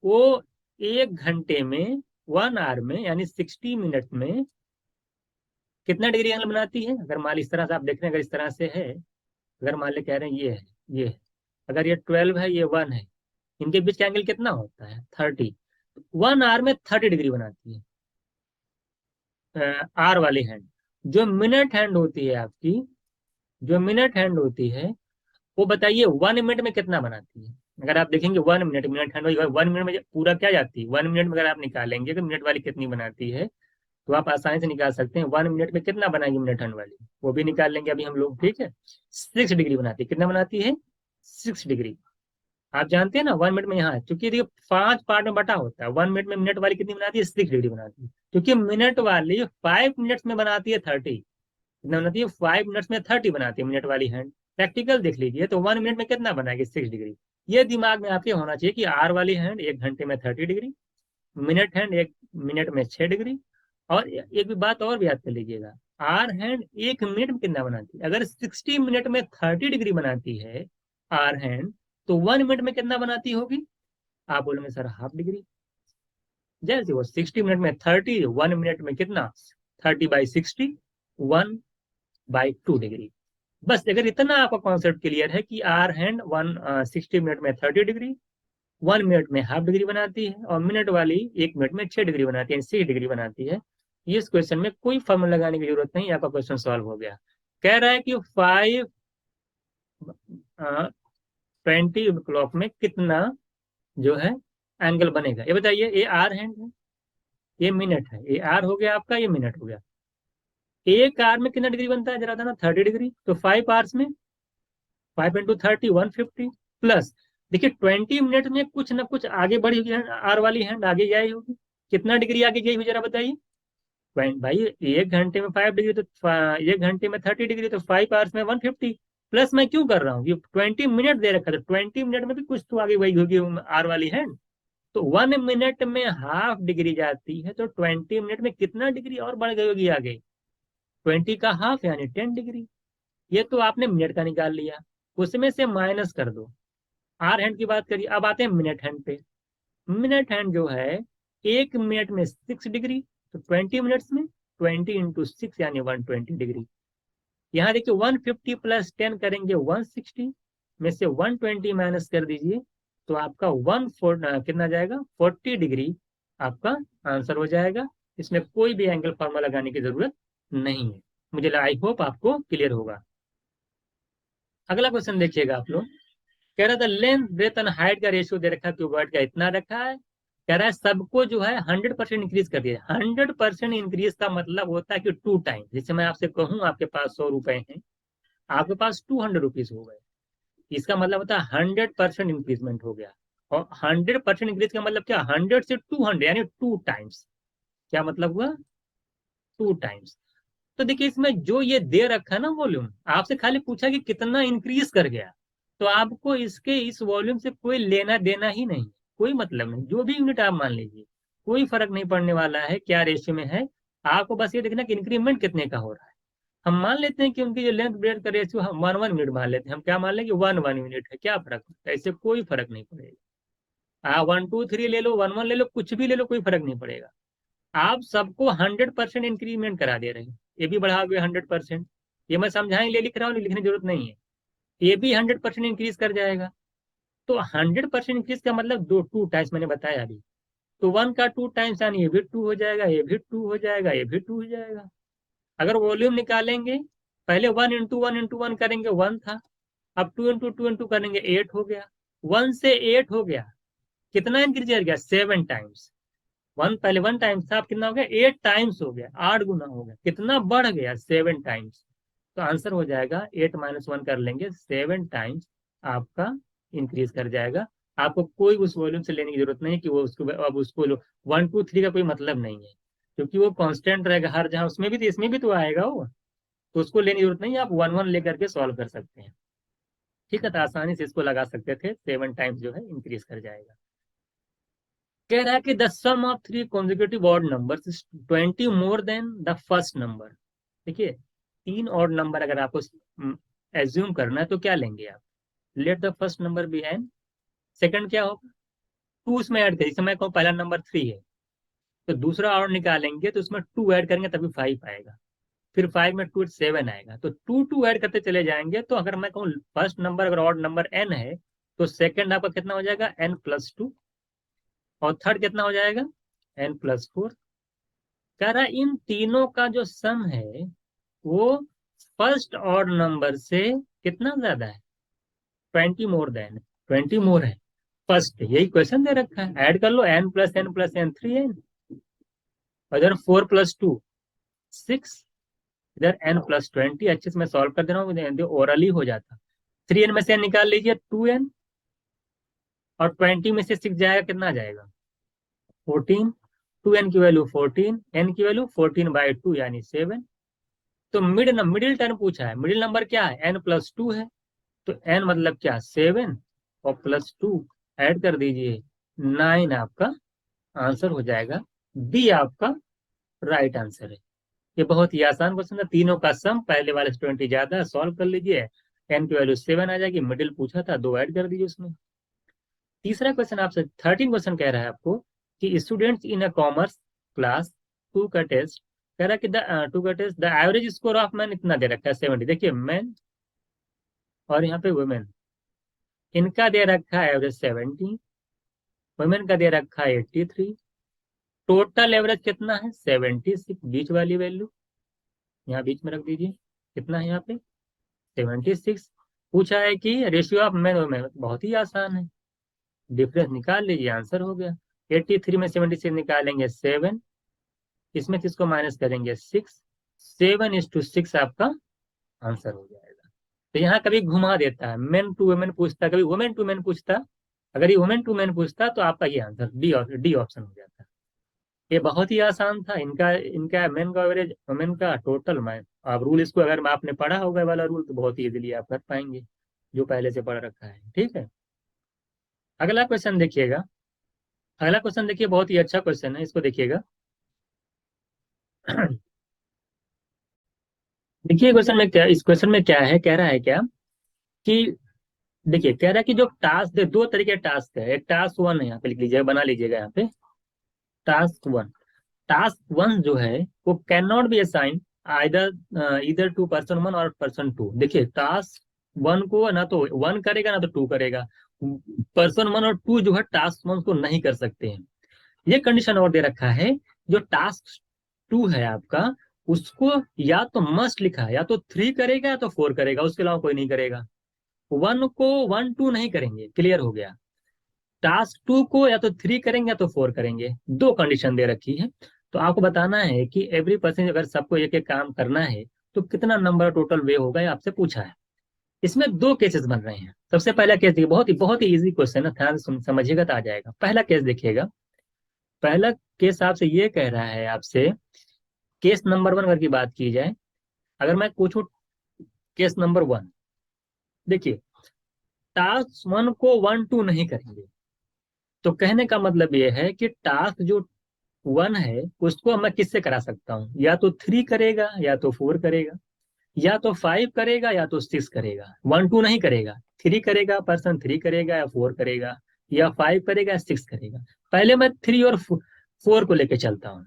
वो 1 घंटे में 1 आवर में यानी 60 मिनट में कितना डिग्री एंगल बनाती है? अगर मान ली इस तरह से आप देख रहे हैं, अगर इस तरह से है, अगर मान ले कह रहे हैं ये है, ये है, अगर ये 12 है, ये 1 है, इनके बीच का एंगल कितना होता है? 30। 1 आवर में 30 डिग्री बनाती है आर वाली हैंड। जो मिनट हैंड होती है आपकी, जो मिनट हैंड होती है, वो बताइए 1 मिनट में कितना बनाती है? अगर आप देखेंगे 1 मिनट, मिनट हैंड 1 मिनट में पूरा क्या जाती है? 1 मिनट में अगर आप निकालेंगे कि मिनट वाली कितनी बनाती है, तो आप आसानी से निकाल सकते हैं 1 मिनट में कितना बनाएंगे मिनट हैंड वाली, वो भी निकाल लेंगे अभी हम लोग, ठीक है। 6 डिग्री बनाती है। कितना बनाती है? 6 डिग्री। आप जानते हैं ना 1 मिनट में, यहाँ क्योंकि देखिए 5 पार्ट में बटा होता है, 1 मिनट में मिनट वाली कितनी बनाती है? 6 डिग्री बनाती है। क्योंकि मिनट वाली 5 मिनट्स में बनाती है 30। कितना बनाती है? 5 मिनट्स में 30 बनाती है मिनट वाली हैंड। प्रैक्टिकल देख लीजिए, तो 1 मिनट में कितना बनाएगी? 6 डिग्री। ये दिमाग में आपके होना चाहिए कि आर वाली हैंड 1 घंटे में 30 डिग्री, मिनट हैंड 1 मिनट में 6 डिग्री। और एक भी बात और भी याद कर लीजिएगा, आर हैंड 1 मिनट में कितना बनाती है? अगर 60 मिनट में 30 डिग्री बनाती है आर हैंड, तो 1 मिनट में कितना बनाती होगी? आप बोलेंगे सर हाफ डिग्री। जैसे वो 60 मिनट में 30, 1 मिनट में कितना? 30/60, 1/2 डिग्री। बस अगर इतना आपका कॉन्सेप्ट क्लियर है कि आर हैंड 60 मिनट में 30 डिग्री, 1 मिनट में हाफ डिग्री बनाती है, और मिनट वाली 1 मिनट में 6 डिग्री बनाती है, 6 डिग्री बनाती है, इस क्वेश्चन में कोई फॉर्मूला लगाने की जरूरत नहीं, आपका क्वेश्चन सॉल्व हो गया। कह रहा है कि 5:20 में कितना जो है एंगल बनेगा, ये बताइए। ये आर हैंड है, ये मिनट है, ये आर हो गया आपका, ये मिनट हो गया। एक आर में कितना डिग्री बनता है जरा था ना? 30 डिग्री। तो 5 आवर्स में 5 × 30, 150 प्लस, देखिए 20 मिनट में कुछ ना कुछ आगे बढ़ी होगी आर वाली हैंड, आगे गई होगी। कितना डिग्री आगे गई हुई जरा बताइए? भाई 1 घंटे में 5 डिग्री, तो 1 घंटे में 30 डिग्री, तो 5 आवर्स में 150। प्लस मैं क्यों कर रहा हूँ? ये 20 मिनट दे रखा था, 20 मिनट में भी कुछ तो आगे वही होगी आर वाली हैंड। तो 1 मिनट में हाफ डिग्री जाती है, तो 20 मिनट में कितना डिग्री और बढ़ गई होगी आगे? 20 का हाफ यानी 10 डिग्री। ये तो आपने मिनट का निकाल लिया, उसमें से माइनस कर दो। आर हैंड की बात करिए। अब आते हैं मिनट हैंड पे। मिनट हैंड जो है 1 मिनट में 6 डिग्री, तो 20 मिनट्स में 20 × 6 यानी 120 डिग्री। यहाँ देखिए 150 प्लस 10 करेंगे 160, में से 120 माइनस कर दीजिए, तो आपका 1 कितना जाएगा? 40 डिग्री आपका आंसर हो जाएगा। इसमें कोई भी एंगल फॉर्मूला लगाने की जरूरत नहीं है। मुझे आई होप आपको क्लियर होगा। अगला क्वेश्चन देखिएगा आप लोग। कह रहा था लेंथ ब्रेथ एंड हाइट का रेशियो दे रखा है, क्यूबॉइड का इतना रखा है। कह रहा है सबको जो है 100% इंक्रीज कर दिया। 100% इंक्रीज का मतलब होता है कि 2 टाइम। जैसे मैं आपसे कहूँ आपके पास 100 रुपए हैं, आपके पास 200 रुपीज हो गए, इसका मतलब होता है 100% इंक्रीजमेंट हो गया। और 100% इंक्रीज का मतलब क्या? 100 से 200 यानी 2 टाइम्स। क्या मतलब हुआ? 2 टाइम्स। तो देखिए इसमें जो ये दे रखा है ना वॉल्यूम, आपसे खाली पूछा कि कितना इंक्रीज कर गया, तो आपको इसके इस वॉल्यूम से कोई लेना देना ही नहीं, कोई मतलब नहीं। जो भी यूनिट आप मान लीजिए, कोई फर्क नहीं पड़ने वाला है क्या रेशियो में है। आपको बस ये देखना कि इंक्रीमेंट कितने का हो रहा है। हम मान लेते हैं कि उनकी जो लेंथ ब्रेड का रेशियो हम 1:1 मिनट मान लेते हैं। हम क्या मान लेंगे? 1:1 मिनट है। क्या फर्क पड़ता है? इससे कोई फर्क नहीं पड़ेगा। 1, 2, 3 ले लो, 1, 1 ले लो, कुछ भी ले लो, कोई फर्क नहीं पड़ेगा। आप सबको 100% इंक्रीमेंट करा दे रहे हैं। ये भी बढ़ाओगे 100%। ये मैं समझाएंगे लिख रहा हूँ, लिखने की जरूरत नहीं है। ये भी 100% इंक्रीज कर जाएगा। तो 100% इंक्रीज का मतलब 2 टाइम्स मैंने बताया अभी। तो 1 का 2 टाइम्स यानी ये भी 2 हो जाएगा, ये भी 2 हो जाएगा, ये भी 2 हो जाएगा। अगर वॉल्यूम निकालेंगे, पहले 1 × 1 × 1 करेंगे 1 था, अब 2 × 2 × 2 करेंगे 8 हो गया। 1 से 8 हो गया, कितना इंक्रीज कर गया? 7 टाइम्स। पहले 1 टाइम्स था, अब कितना हो गया? 8 टाइम्स हो गया, 8 गुना हो गया। कितना बढ़ गया? 7 टाइम्स। तो आंसर हो जाएगा 8 - 1 कर लेंगे, 7 टाइम्स आपका इंक्रीज कर जाएगा। आपको कोई उस वॉल्यूम से लेने की जरूरत नहीं कि वो उसको अब उसको लो। 1, 2, 3 का कोई मतलब नहीं है, क्योंकि वो कांस्टेंट रहेगा हर जहां। उसमें भी तो, इसमें भी तो आएगा वो, तो उसको लेने की जरूरत नहीं है। आप 1, 1 लेकर के सॉल्व कर सकते हैं। ठीक है, तो आसानी से इसको लगा सकते थे। 7 टाइम्स जो है इंक्रीज कर जाएगा। कह रहा है कि the sum of 3 consecutive odd numbers is 20 more than the first number. देखिए 3 odd नंबर अगर आपको एज्यूम करना है तो क्या लेंगे आप? Let the first number be N, second क्या होगा? 2 उसमें ऐड करिए। जैसे मैं कहूँ पहला नंबर 3 है, तो दूसरा और निकालेंगे तो उसमें 2 ऐड करेंगे तभी 5 आएगा, फिर 5 में 2 7 आएगा, तो 2 ऐड करते चले जाएंगे। तो अगर मैं कहूँ फर्स्ट नंबर अगर ऑड नंबर n है, तो सेकंड आपका कितना हो जाएगा n+2, और थर्ड कितना हो जाएगा n+4। कह रहा है इन तीनों का जो सम है वो फर्स्ट ऑड नंबर से कितना ज्यादा है, 20 मोर देन, 20 मोर है फर्स्ट। यही क्वेश्चन दे रखा है, ऐड कर लो n+n+n 3n, और इधर 4+2 6, इधर n+20। अच्छे से मैं सॉल्व कर दे रहा हूँ, ओरली हो जाता। 3n में से n निकाल लीजिए 2n, और 20 में से 6 जाएगा, कितना आ जाएगा 14। 2n की वैल्यू 14, n की वैल्यू 14/2 यानी 7। तो मिडिल टर्म पूछा है, मिडिल नंबर क्या है n+2 है, तो n मतलब क्या 7 और +2 ऐड कर दीजिए 9 आपका आंसर हो जाएगा। बी आपका राइट आंसर है। ये बहुत ही आसान क्वेश्चन है, तीनों का सम पहले वाले से 20 ज्यादा, सॉल्व कर लीजिए, n की वैल्यू 7 आ जाएगी, मिडिल पूछा था 2 ऐड कर दीजिए उसमें। तीसरा क्वेश्चन आपसे 13 क्वेश्चन कह रहा है आपको कि students in a commerce class two का टेस्ट, कह रहा है कि टू का test the average score of man इतना दे रखा है 70। देखिए मैन और यहाँ पे वुमेन, इनका दे रखा है एवरेज 70, वुमेन का दे रखा है 83, टोटल एवरेज कितना है 76, बीच वाली वैल्यू यहाँ बीच में रख दीजिए, कितना है यहाँ पे 76। पूछा है कि रेशियो ऑफ मैन वुमेन, बहुत ही आसान है, डिफरेंस निकाल लीजिए आंसर हो गया। 83 में 76 निकालेंगे 7, इसमें किसको माइनस करेंगे 6, 7:6 आपका आंसर हो जाएगा। तो यहाँ कभी घुमा देता है, मेन टू वुमेन पूछता, कभी वुमेन टू मैन पूछता, अगर ये वुमेन टू मैन पूछता तो आपका ये आंसर डी ऑप्शन हो जाता। ये बहुत ही आसान था। इनका इनका मेन का एवरेज, वुमेन का टोटल, मैं आप रूल इसको अगर आपने पढ़ा होगा वाला रूल तो बहुत ही इजीली आप कर पाएंगे, जो पहले से पढ़ रखा है। ठीक है, अगला क्वेश्चन देखिएगा। अगला क्वेश्चन देखिए, बहुत ही अच्छा क्वेश्चन है, इसको देखिएगा। देखिए क्वेश्चन में क्या, इस क्वेश्चन में क्या है, कह रहा है क्या कि देखिए, कह रहा है कि जो टास्क, दो तरीके टास्क है, एक टास्क वन है, यहाँ पे लिख लीजिएगा, बना लीजिएगा यहाँ पे टास्क वन। टास्क वन जो है वो can not be assign either इधर टू पर्सन वन और पर्सन टू। देखिए टास्क वन को ना तो वन करेगा ना तो टू करेगा, पर्सन वन और टू जो है टास्क वन को नहीं कर सकते हैं। ये कंडीशन और दे रखा है, जो टास्क टू है आपका, उसको या तो मस्ट लिखा है, या तो 3 करेगा या तो 4 करेगा, उसके अलावा कोई नहीं करेगा। वन को 1 2 नहीं करेंगे, क्लियर हो गया। टास्क टू को या तो 3 करेंगे या तो 4 करेंगे, दो कंडीशन दे रखी है। तो आपको बताना है कि एवरी पर्सन, अगर सबको एक एक काम करना है तो कितना नंबर टोटल वे होगा, ये आपसे पूछा है। इसमें दो केसेस बन रहे हैं। सबसे पहला केस देखिए, बहुत ही इजी क्वेश्चन है, ध्यान से समझिएगा तो आ जाएगा। पहला केस देखिएगा, पहला केस आपसे ये कह रहा है, आपसे केस नंबर वन अगर की बात की जाए, अगर मैं पूछूं केस नंबर वन, देखिए टास्क वन को 1 2 नहीं करेंगे, तो कहने का मतलब ये है कि टास्क जो वन है उसको मैं किससे करा सकता हूँ, या तो 3 करेगा या तो 4 करेगा, या तो 5 करेगा या तो 6 करेगा, 1 2 नहीं करेगा। 3 करेगा, पर्सन 3 करेगा या 4 करेगा, या 5 करेगा या 6 करेगा। पहले मैं 3 और 4 को लेके चलता हूँ।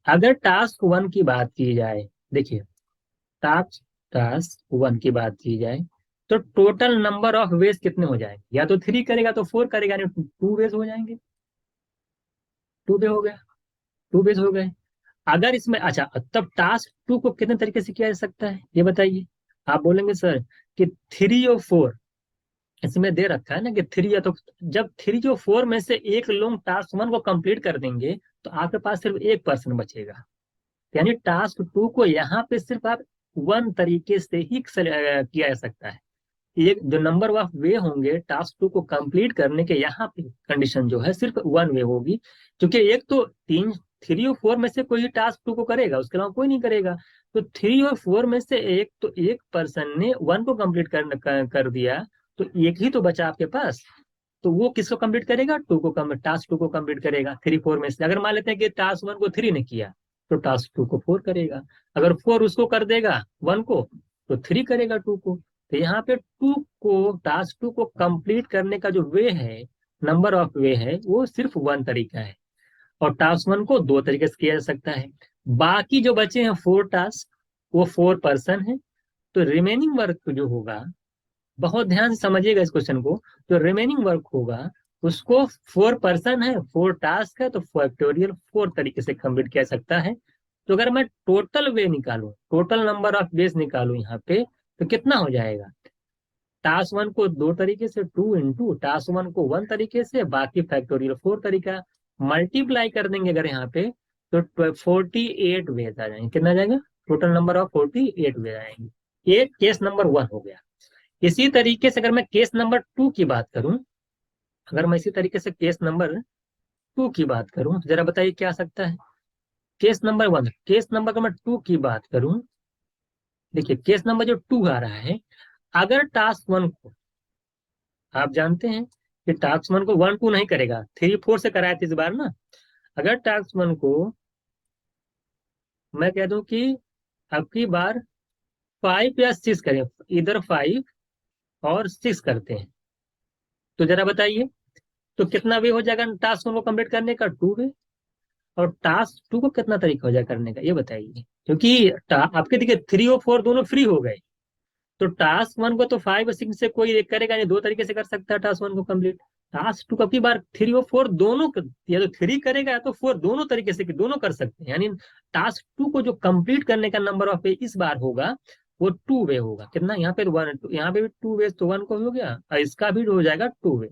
अगर टास्क वन की बात की जाए, देखिए टास्क टास्क वन की बात की जाए, तो टोटल नंबर ऑफ वेज कितने हो जाएंगे, या तो 3 करेगा तो 4 करेगा, यानी 2 वेज हो जाएंगे। 2 वे हो गया, 2 वेज हो गए। अगर इसमें अच्छा, तब टास्क टू को कितने तरीके से किया जा सकता है ये बताइए। आप बोलेंगे सर कि 3 और 4, इसमें दे रखा है ना कि 3 या तो, जब 3 और 4 में से एक लोग टास्क वन को कंप्लीट कर देंगे तो आपके पास सिर्फ एक पर्सन बचेगा। यानी टास्क टू को यहाँ पे सिर्फ आप वन तरीके से ही किया जा सकता है। एक जो नंबर ऑफ वे होंगे टास्क टू को कंप्लीट करने के, यहाँ पे कंडीशन जो है सिर्फ वन वे होगी, क्योंकि एक तो 3 और 4 में से कोई टास्क टू को करेगा, उसके अलावा कोई नहीं करेगा। तो 3 और 4 में से एक, तो एक पर्सन ने वन को कंप्लीट कर दिया, तो एक ही तो बचा आपके पास। तो वो किसको कंप्लीट करेगा, टास्क टू को कंप्लीट करेगा। 3 4 में से अगर मान लेते हैं कि टास्क वन को 3 ने किया, तो टास्क टू को 4 करेगा। अगर 4 उसको कर देगा वन को, तो 3 करेगा टू को। तो यहाँ पे टास्क टू को कंप्लीट करने का जो वे है, नंबर ऑफ वे है, वो सिर्फ वन तरीका है। और टास्क 1 को 2 तरीके से किया जा सकता है। बाकी जो बचे हैं 4 टास्क, वो 4 पर्सन है। तो रिमेनिंग वर्क जो होगा, बहुत ध्यान से समझिएगा इस क्वेश्चन को, जो रिमेनिंग वर्क होगा उसको 4 पर्सन है, 4 टास्क है, तो फैक्टोरियल 4 तरीके से कंप्लीट किया जा सकता है। तो अगर मैं टोटल वे निकालूं, टोटल नंबर ऑफ वेज निकालूं यहाँ पे, तो कितना हो जाएगा? टास्क 1 को 2 तरीके से, 2 इंटू टास्क 1 को 1 तरीके से, बाकी फैक्टोरियल 4 तरीका, मल्टीप्लाई कर देंगे अगर यहाँ पे, तो 48 वेज आ जाएंगे। कितना आ जाएगा? टोटल नंबर ऑफ 48 वेज आएंगे। ये केस नंबर 1 हो गया। इसी तरीके से अगर मैं केस नंबर 2 की बात करूं, अगर मैं इसी तरीके से केस नंबर 2 की बात करूं, जरा बताइए क्या आ सकता है? केस नंबर 1, केस नंबर अगर मैं 2 की बात करूं, देखिए केस नंबर जो 2 आ रहा है, अगर टास्क 1 को, आप जानते हैं कि टास्क 1 को 1 2 नहीं करेगा, 3 4 से कराया था इस बार ना। अगर टास्क 1 को मैं कह दूं कि अब की बार 5 या 6 करें, इधर 5 और 6 करते हैं, तो जरा बताइए, तो कितना वे हो जाएगा टास्क 1 को कंप्लीट करने का? 2 वे। और टास्क 2 को कितना तरीका हो जाए करने का, ये बताइए। क्योंकि आपके देखिए 3 और 4 दोनों फ्री हो गए, तो टास्क 1 को तो 5 और 6 से कोई एक करेगा नहीं, 2 तरीके से कर सकता है टास्क 1 को कंप्लीट। टास्क 2 की बार 3 और 4 दोनों या तो 3 करेगा या तो 4, दोनों तरीके से दोनों कर सकते हैं। यानी टास्क 2 को जो कंप्लीट करने का नंबर ऑफ वे इस बार होगा, वो 2 वे होगा। कितना? यहाँ पे 1, यहाँ पे भी 2 वे, तो 1 को भी हो गया, और इसका भी हो जाएगा 2 वे।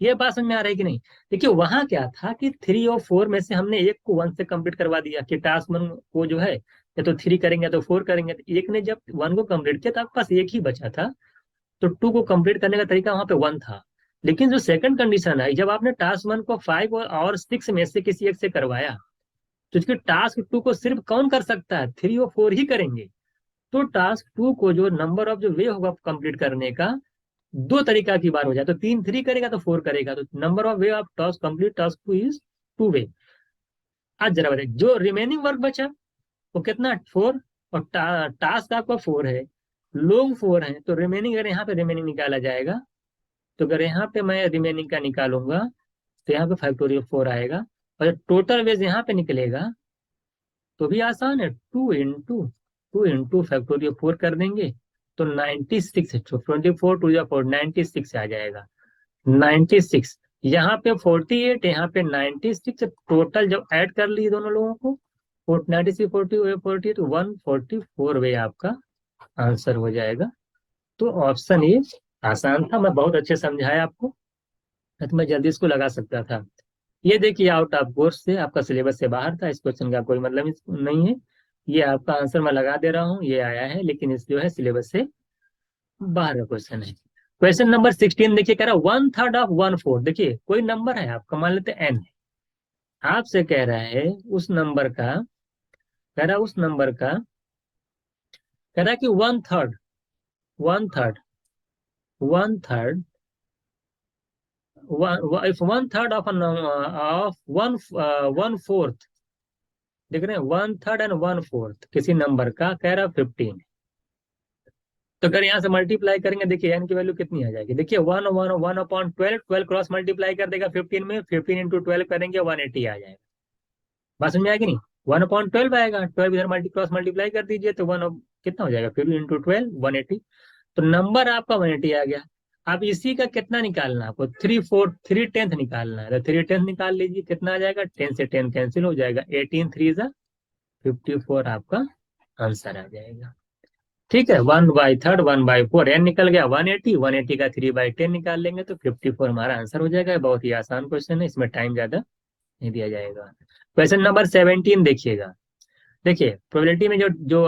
ये बात समझ में आ रही है कि नहीं? देखिए वहां क्या था कि 3 और 4 में से हमने एक को 1 से कंप्लीट करवा दिया, कि टास्क 1 को जो है या तो 3 करेंगे या तो 4 करेंगे। तो एक ने जब 1 को कंप्लीट किया तो आपके पास एक ही बचा था, तो 2 को कंप्लीट करने का तरीका वहां पे 1 था। लेकिन जो सेकंड कंडीशन आई, जब आपने टास्क 1 को 5 और 6 में से किसी एक से करवाया, तो इसके टास्क 2 को सिर्फ कौन कर सकता है? 3 और 4 ही करेंगे। तो टास्क 2 को जो नंबर ऑफ जो वे होगा कंप्लीट करने का, 2 तरीका की बार हो जाए, तो 3 3 करेगा तो 4 करेगा, तो number of way of task complete task 2 is 2 वे। आज जरा बताइए, जो रिमेनिंग वर्क बचा वो कितना? 4। और टास्क आपका 4 है, लोग 4 हैं, तो रिमेनिंग, अगर यहाँ पे रिमेनिंग निकाला जाएगा, तो अगर यहाँ पे मैं रिमेनिंग का निकालूंगा, तो यहाँ पे फैक्टोरियल 4 आएगा। और टोटल वेज यहाँ पे निकलेगा, तो भी आसान है, 2 इंटू फैक्टोरियल 4 कर देंगे, तो 96, 24 टू या 4 96 आ जाएगा। 96, यहाँ पे 48, यहाँ पे 96, टोटल जब ऐड कर लिए दोनों लोगों को, 96 40 तो 144 वे आपका आंसर हो जाएगा। तो ऑप्शन ए आसान था, मैं बहुत अच्छे समझाया आपको, नहीं तो मैं जल्दी इसको लगा सकता था। ये देखिए आउट ऑफ कोर्स से, आपका सिलेबस से बाहर था, इस क्वेश्चन का कोई मतलब नहीं है। ये आपका आंसर मैं लगा दे रहा हूँ, ये आया है, लेकिन इस जो है सिलेबस से बाहर का क्वेश्चन है। क्वेश्चन नंबर 16 देखिए, कह रहा 1/3 ऑफ 1/4। देखिए कोई नंबर है, आपका मान लेते एन है, आपसे कह रहा है उस नंबर का, कह रहा उस नंबर का, कह रहा कि 1/3, 1/3, 1/3, if 1/3 of 1/4, देख रहे हैं 1/3 एंड 1/4 किसी नंबर का, कह रहा 15। तो अगर यहाँ से मल्टीप्लाई करेंगे, देखिए एन की वैल्यू कितनी आ जाएगी? देखिए 1/12, 12 क्रॉस मल्टीप्लाई कर देगा 15 में, 15 इंटू 12 करेंगे 180 आ जाएगा। बात समझ में आएगी नहीं? 1/12 आएगा, 12 इधर क्रॉस मल्टीप्लाई कर दीजिए, तो कितना हो जाएगा? 15 इंटू 12 180। तो नंबर आपका 180 आ गया। अब इसी का कितना निकालना है आपको? 3/10 निकालना है, तो 3/10 निकाल लीजिए, कितना आ जाएगा? 10 से 10 कैंसिल हो जाएगा, 18 3 54 आपका आंसर आ जाएगा। ठीक है, 1/3 1/4 एन निकल गया 180, 180 का 3/10 निकाल लेंगे तो 54 हमारा आंसर हो जाएगा। बहुत ही आसान क्वेश्चन है, इसमें टाइम ज्यादा नहीं दिया जाएगा। क्वेश्चन नंबर 17 देखिएगा। देखिए प्रोबेबिलिटी में जो जो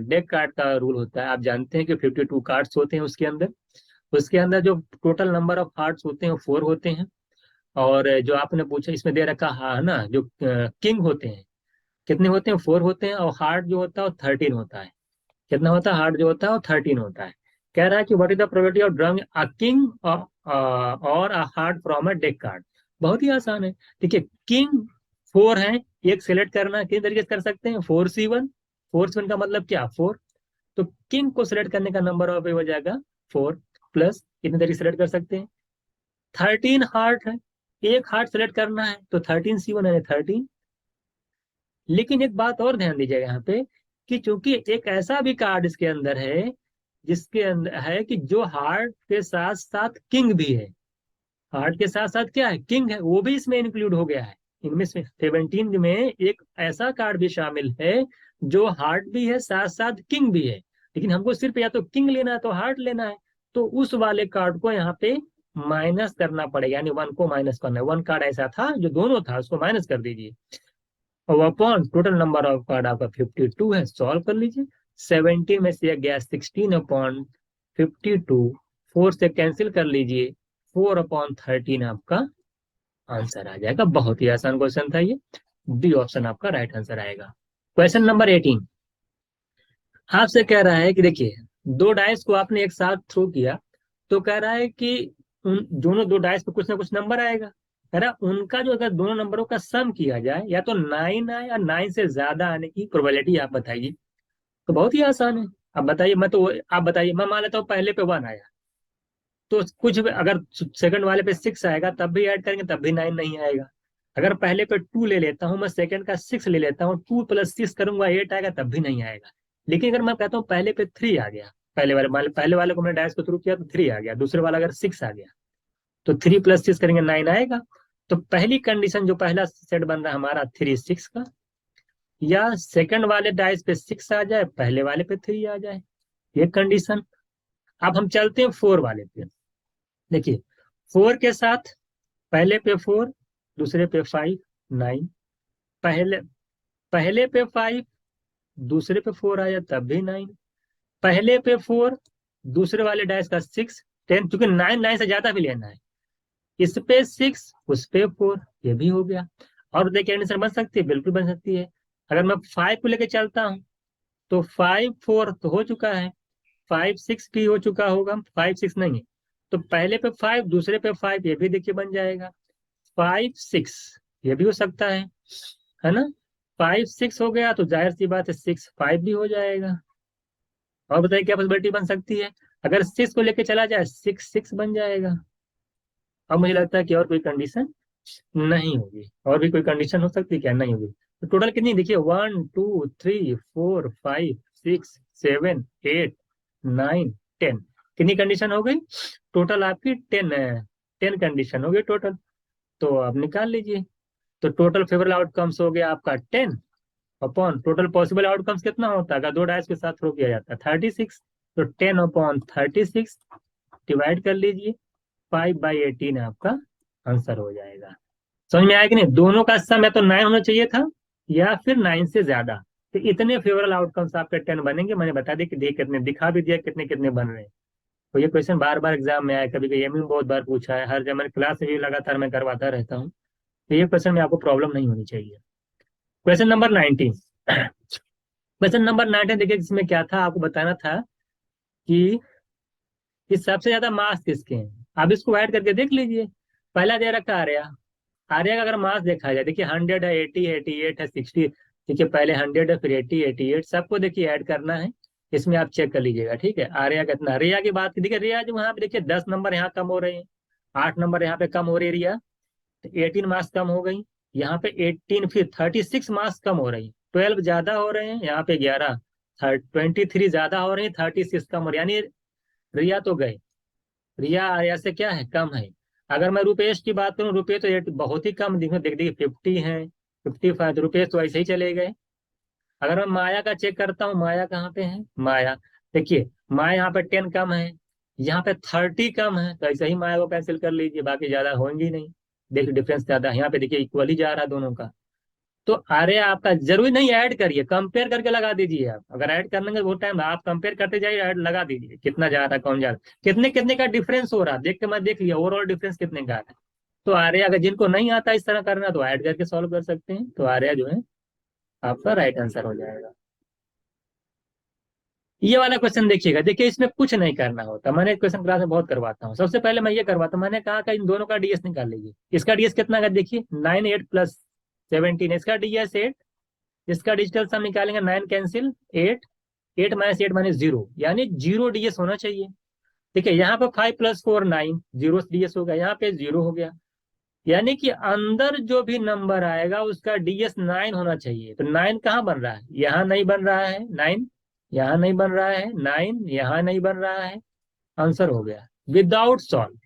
डेक कार्ड का रूल होता है, आप जानते हैं कि 52 कार्ड्स होते हैं उसके अंदर जो टोटल नंबर ऑफ हार्ट्स होते हैं वो 4 होते हैं। और जो आपने पूछा इसमें दे रखा है ना, जो किंग होते हैं कितने होते हैं? 4 होते हैं। और हार्ट जो होता है वो 13 होता है। कितना होता है? हार्ट जो होता है वो 13 होता है। कह रहा है कि what is the probability of drawing a king और a heart from a deck card. बहुत ही आसान है। देखिए किंग 4 है, एक सिलेक्ट करना किस तरीके से कर सकते हैं? 4C1। 4C1 का मतलब क्या? 4। तो किंग को सिलेक्ट करने का नंबर ऑफ हो जाएगा 4, प्लस कितने तरीके सिलेक्ट कर सकते हैं? 13 हार्ट है, एक हार्ट सेलेक्ट करना है तो 13C1 यानी 13। लेकिन एक बात और ध्यान दीजिएगा यहाँ पे कि चूंकि एक ऐसा भी कार्ड इसके अंदर है जिसके अंदर है कि जो हार्ट के साथ साथ किंग भी है। हार्ट के साथ साथ क्या है, किंग है, वो भी इसमें इंक्लूड हो गया है। इनमें से 17 में एक ऐसा कार्ड भी शामिल है जो हार्ट भी है साथ साथ किंग भी है। लेकिन हमको सिर्फ या तो किंग लेना है तो हार्ट लेना है, तो उस वाले कार्ड को यहाँ पे माइनस करना पड़ेगा, यानी 1 को माइनस करना है। 1 कार्ड ऐसा था जो दोनों था, उसको माइनस कर दीजिए। और upon total number of card आपका 52 है, सॉल्व कर लीजिए। 17 में से गया 16 अपॉन 52, 4 से कैंसिल कर लीजिए, 4 अपॉन 13 आपका आंसर आ जाएगा। बहुत ही आसान क्वेश्चन था ये, बी ऑप्शन आपका राइट आंसर आएगा। क्वेश्चन नंबर 18 आपसे कह रहा है कि देखिए दो डाइस को आपने एक साथ थ्रो किया, तो कह रहा है कि उन दोनों दो डाइस पे कुछ ना कुछ नंबर आएगा। कह रहा है उनका जो अगर दोनों नंबरों का सम किया जाए या तो 9 आए या 9 से ज्यादा आने की प्रोबेबिलिटी आप बताइए। तो बहुत ही आसान है। अब बताइए, आप बताइए, मैं मान लेता हूँ पहले पे 1 आया, तो कुछ भी अगर सेकंड वाले पे 6 आएगा तब भी ऐड करेंगे तब भी 9 नहीं आएगा। अगर पहले पे 2 ले लेता हूँ मैं, सेकंड का 6 ले लेता हूँ, 2 + 6 करूंगा 8 आएगा तब भी नहीं आएगा। लेकिन अगर मैं कहता हूँ पहले पे 3 आ गया, पहले वाले को मैंने डैश को थ्रू किया तो 3 आ गया, दूसरे वाला अगर 6 आ गया तो 3 + 6 करेंगे 9 आएगा। तो पहली कंडीशन जो पहला सेट बन रहा है हमारा 3 6 का, या सेकंड वाले डाइस पे 6 आ जाए, पहले वाले पे 3 आ जाए, ये कंडीशन। अब हम चलते हैं 4 वाले पे। देखिए 4 के साथ पहले पे 4, दूसरे पे 5, 9। पहले पहले पे 5, दूसरे पे 4 आया तब भी 9। पहले पे 4, दूसरे वाले डाइस का 6, 10, क्योंकि 9 9 से ज्यादा भी लेना है। इस पे 6, उस पे 4, ये भी हो गया। और देखिए आंसर बन सकती है, बिल्कुल बन सकती है। अगर मैं 5 को लेके चलता हूँ तो 5 4 तो हो चुका है, 5 6 भी हो चुका होगा, 5 6 नहीं है। तो पहले पे 5, दूसरे पे 5, ये भी देखिए बन जाएगा। 5 6 ये भी हो सकता है ना। 5 6 हो गया तो जाहिर सी बात है 6 5 भी हो जाएगा। और बताइए क्या पॉसिबिलिटी बन सकती है, अगर 6 को लेके चला जाए 6 6 बन जाएगा। अब मुझे लगता है कि और कोई कंडीशन नहीं होगी, और भी कोई कंडीशन हो सकती है क्या, नहीं होगी। तो टोटल कितनी देखिए, 1 2 3 4 5 6 7 8 9 10, कितनी कंडीशन हो गई टोटल आपकी, 10 है। 10 कंडीशन हो गई टोटल। तो आप निकाल लीजिए। तो टोटल फेवरेबल आउटकम्स हो गया आपका 10 अपॉन टोटल पॉसिबल आउटकम्स कितना होता है, अगर दो डाइस के साथ थ्रो किया जाता है 36। तो 10 अपॉन 36 डिवाइड कर लीजिए, 5/18 आपका आंसर हो जाएगा। समझ में आया कि नहीं, दोनों का सम या तो 9 होना चाहिए था या फिर 9 से ज्यादा। तो इतने फेवरेबल आउटकम्स आपके 10 बनेंगे। मैंने बता दिया कि कितने दिखा भी दिया कितने कितने बन रहे हैं। तो ये क्वेश्चन बार बार एग्जाम में आया, कभी कभी एमएम बहुत बार पूछा है, हर जब मैंने क्लास में भी लगातार मैं करवाता रहता हूँ। तो ये क्वेश्चन में आपको प्रॉब्लम नहीं होनी चाहिए। Question number 19। क्वेश्चन नंबर 19 देखिए, इसमें क्या था आपको बताना था कि इस सबसे ज्यादा मास किसके हैं। आप इसको ऐड करके देख लीजिए। पहला दे रखा आर्या। आर्या का अगर मास देखा जाए, देखिए 100 है, 80 है, 88 है, 60। देखिए पहले 100 है, फिर 80 88, सबको देखिए ऐड करना है। इसमें आप चेक कर लीजिएगा, ठीक है। आर्या कितना, रिया की बात की, देखिए रिया जो वहां पे देखिए 10 नंबर यहाँ कम हो रहे हैं, 8 नंबर यहाँ पे कम हो रही है रिया, तो 18 मार्क्स कम हो गई। यहाँ पे 18, फिर 36 मार्क्स कम हो रही, 12 ज्यादा हो रहे हैं, यहाँ पे 11, 23 ज्यादा हो रही है, 36 कम हो रही है, यानी रिया तो गए। रिया आर्या से क्या है, कम है। अगर मैं रुपेश की बात करूं, रुपेश तो बहुत ही कम दिखे, देख देखिए 50 है, 55, तो रुपेश तो ऐसे ही चले गए। अगर मैं माया का चेक करता हूँ, माया कहाँ पे है, माया देखिए, माया यहाँ पे 10 कम है, यहाँ पे 30 कम है, तो ऐसे ही माया को कैंसिल कर लीजिए, बाकी ज्यादा होंगी नहीं। देखिए डिफरेंस ज्यादा है यहाँ पे, देखिए इक्वली जा रहा है दोनों का। तो अरे आपका जरूरी नहीं, ऐड करिए, कंपेयर करके लगा दीजिए। आप अगर ऐड करने का वो टाइम आप कंपेयर करते जाइए, ऐड लगा दीजिए, कितना जा रहा है कौन जा रहा है, कितने कितने का डिफरेंस हो रहा है, देख के मैं देख लिया ओवरऑल डिफरेंस कितने का है। तो आर्या अगर जिनको नहीं आता इस तरह करना तो ऐड करके सॉल्व कर सकते हैं। तो आर्या जो है आपका राइट आंसर हो जाएगा। ये वाला क्वेश्चन देखिएगा, देखिए इसमें कुछ नहीं करना होता, मैंने क्वेश्चन क्लास में बहुत करवाता हूँ। सबसे पहले मैं ये करवाता हूँ, मैंने कहा कि इन दोनों का डीएस निकाल लीजिए। इसका डीएस कितना का देखिए, 9 8 + 17, इसका डीएस 8, इसका डिजिटल सम निकालेंगे, 9 कैंसिल 8, 8 - 8 - 0, यानी 0 डीएस होना चाहिए। ठीक है, यहाँ पे 5 + 4 9, 0 डीएस हो गया, यहाँ पे 0 हो गया। यानी कि अंदर जो भी नंबर आएगा उसका डीएस 9 होना चाहिए। तो 9 कहाँ बन रहा है? यहाँ नहीं बन रहा है 9, यहाँ नहीं बन रहा है 9, यहाँ नहीं बन रहा है। आंसर हो गया विदाउट सॉल्व।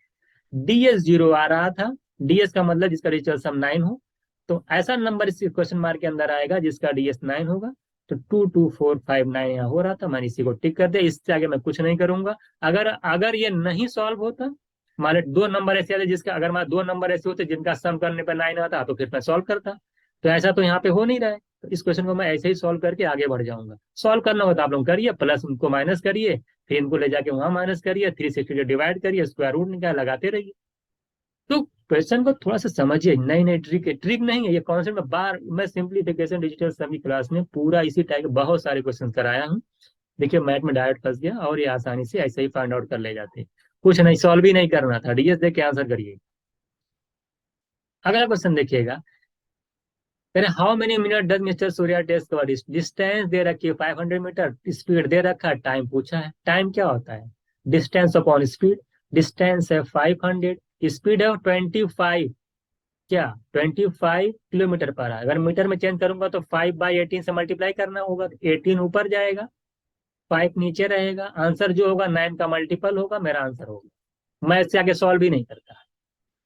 डीएस 0 आ रहा था, डीएस का मतलब जिसका डिजिटल सम 9 हो, तो ऐसा नंबर इस क्वेश्चन मार्क के अंदर आएगा जिसका डीएस 9 होगा। तो 22459 यहाँ हो रहा था, मैंने इसी को टिक कर दिया। इससे आगे मैं कुछ नहीं करूंगा। अगर अगर ये नहीं सॉल्व होता, मान लो दो नंबर ऐसे आते जिसका, अगर मान दो नंबर ऐसे होते जिनका सम करने पर 9 आता तो फिर मैं सॉल्व करता। तो ऐसा तो यहाँ पे हो नहीं रहा है, तो इस क्वेश्चन को मैं ऐसे ही सॉल्व करके आगे बढ़ जाऊंगा। सॉल्व करना हो तो आप लोग करिए, प्लस उनको माइनस करिए, फिर इनको ले जाके वहां माइनस करिए, 360 डिवाइड करिए, स्क्वायर रूट निकाल लगाते रहिए। तो क्वेश्चन को थोड़ा सा समझिए। नई नई ट्रिक है, ट्रिक नहीं है ये कॉन्सेप्ट में बार मैं सिंप्लीफिकेशन डिजिटल सम की क्लास में पूरा इसी टाइप के बहुत सारे क्वेश्चन कराया हूँ। देखिए मैथ में डायरेक्ट फंस गया और ये आसानी से ऐसे ही फाइंड आउट कर ले जाते। कुछ नहीं, सॉल्व भी नहीं करना था, डीएस देख के आंसर करिए। अगला क्वेश्चन देखिएगा, कह रहे how many minute does mister Surya टेस्ट कवर डिस्टेंस दे रखी है 500 मीटर, स्पीड दे रखा है, टाइम पूछा है। टाइम क्या होता है? Distance upon speed. डिस्टेंस है 500, स्पीड है 25, क्या 25 किलोमीटर पर आवर। अगर मीटर में चेंज करूंगा तो 5/18 से मल्टीप्लाई करना होगा, तो 18 ऊपर जाएगा, 5 नीचे रहेगा। आंसर जो होगा 9 का मल्टीपल होगा, मेरा आंसर होगा। मैं इससे आगे सॉल्व भी नहीं करता।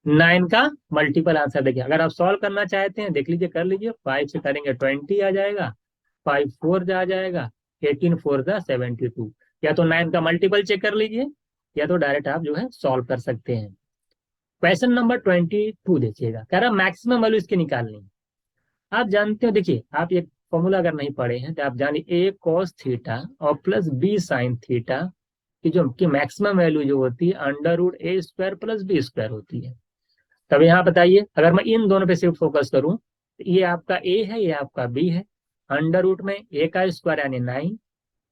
9 का मल्टीपल आंसर देखिए, अगर आप सॉल्व करना चाहते हैं देख लीजिए, कर लीजिए। 5 से करेंगे 20 आ जाएगा, 5 4 आ जाएगा, 18 4 72। या तो 9 का मल्टीपल चेक कर लीजिए, या तो डायरेक्ट आप जो है सॉल्व कर सकते हैं। क्वेश्चन नंबर 22 देखिएगा, कह रहा मैक्सिमम वैल्यू इसकी निकालनी है। आप जानते हो, देखिए आप ये फॉर्मूला अगर नहीं पढ़े हैं तो आप जानिए, ए कॉस थीटा और प्लस बी साइन थीटा की जो की मैक्सिमम वैल्यू जो होती है √a² प्लस b² होती है। तब यहाँ बताइए, अगर मैं इन दोनों पे सिर्फ फोकस करूं तो ये आपका ए है, ये आपका बी है। अंडर रूट में ए का स्क्वायर यानी 9,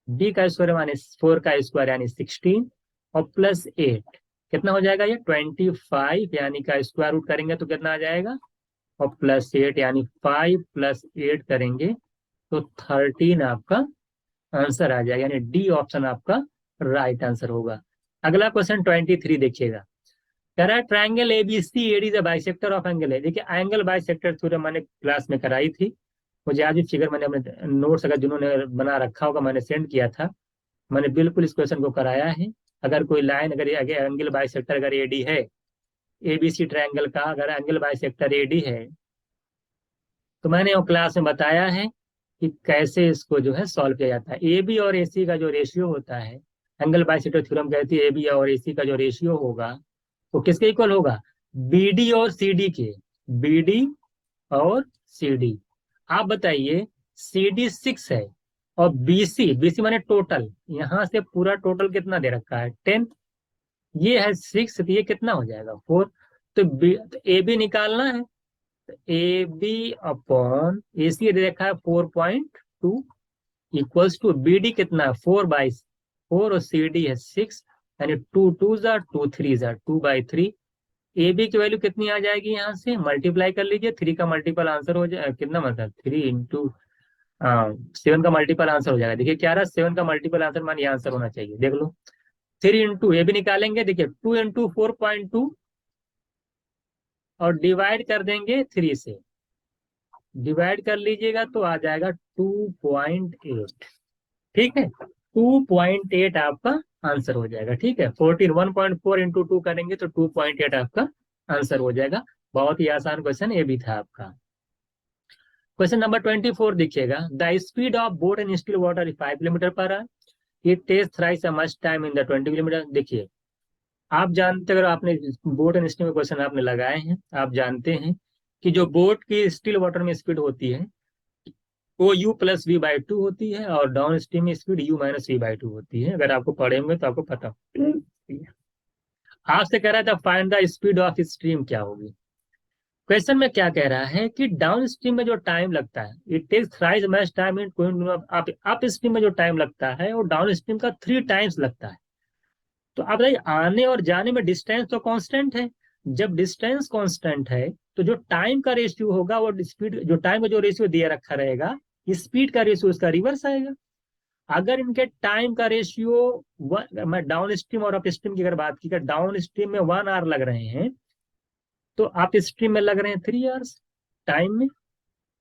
बी का स्क्वायर यानी 4 का स्क्वायर यानी 16, और प्लस 8 कितना हो जाएगा ये 25, यानी का स्क्वायर रूट करेंगे तो कितना आ जाएगा, और प्लस 8 यानी 5 प्लस 8 करेंगे तो 13 आपका आंसर आ जाएगा। यानी डी ऑप्शन आपका राइट आंसर होगा। अगला क्वेश्चन 23 देखिएगा, कह रहा है triangle ABC AD is a bisector of angle है। देखिए एंगल बाइसेक्टर थ्योरम मैंने क्लास में कराई थी, मुझे आज भी फिगर मैंने अपने नोट्स अगर जिन्होंने बना रखा होगा मैंने सेंड किया था। मैंने बिल्कुल इस क्वेश्चन को कराया है। अगर कोई लाइन अगर एंगल बाइसेक्टर अगर एडी है, एबीसी ट्राइंगल का अगर एंगल बाइसेक्टर एडी है, तो मैंने वो क्लास में बताया है कि कैसे इसको जो है सॉल्व किया जाता है। ए बी और ए सी का जो रेशियो होता है, एंगल बाइसेक्टर थ्योरम कहती है ए बी और ए सी का जो रेशियो होगा वो किसके इक्वल होगा, बी डी और सी डी के। बी डी और सी डी, आप बताइए सी डी 6 है और बीसी, बीसी माने टोटल, यहां से पूरा टोटल कितना दे रखा है 10, ये है 6, तो ये कितना हो जाएगा 4। तो ए बी निकालना है, ए बी अपॉन ए सी देखा है 4.2 इक्वल्स टू बी डी कितना है 4/4 और सी डी है 6, यानी 2 2 2 3 2/3। ए बी की वैल्यू कितनी आ जाएगी, यहाँ से मल्टीप्लाई कर लीजिए, 3 का मल्टीपल आंसर हो जाए कितना, मतलब 3 इंटू 7 का मल्टीपल आंसर हो जाएगा। देखिए क्या रहा, 7 का मल्टीपल आंसर मान ये आंसर होना चाहिए, देख लो। 3 इंटू ए बी निकालेंगे, देखिए 2 इंटू 4.2 और डिवाइड कर देंगे 3 से, डिवाइड कर लीजिएगा तो आ जाएगा 2.8। ठीक है, 2.8 आपका आंसर हो जाएगा। ठीक है, 14 1.4 इंटू 2 करेंगे तो 2.8 आपका आंसर हो जाएगा। बहुत ही आसान क्वेश्चन ये भी था आपका। क्वेश्चन नंबर 24 देखिएगा, the speed of boat in still water 5 kilometre per hour, it takes thrice a much time in the 20 kilometre. देखिए आप जानते, अगर आपने बोट एंड स्टीम में क्वेश्चन आपने लगाए हैं, आप जानते हैं कि जो बोट की स्टिल वाटर में स्पीड होती है वो u+v/2 होती है, और डाउन स्ट्रीम में स्पीड u-v/2 होती है। अगर आपको पढ़े होंगे तो आपको पता। आपसे कह रहा था find the speed of stream क्या होगी। क्वेश्चन में क्या कह रहा है कि डाउन स्ट्रीम में जो टाइम लगता है, it takes thrice much time in upstream में जो टाइम लगता है वो डाउन स्ट्रीम का 3 टाइम्स लगता है। तो आप बताइए, आने और जाने में डिस्टेंस तो कांस्टेंट है, जब डिस्टेंस कांस्टेंट है तो जो टाइम का रेशियो होगा वो स्पीड, जो टाइम का जो रेशियो दिया रखा रहेगा, स्पीड का रेशियो उसका रिवर्स आएगा। अगर इनके टाइम का रेशियो, मैं डाउन स्ट्रीम और अप स्ट्रीम की अगर बात की, डाउन स्ट्रीम में 1 आवर लग रहे हैं तो आप स्ट्रीम में लग रहे हैं 3 आवर्स टाइम में,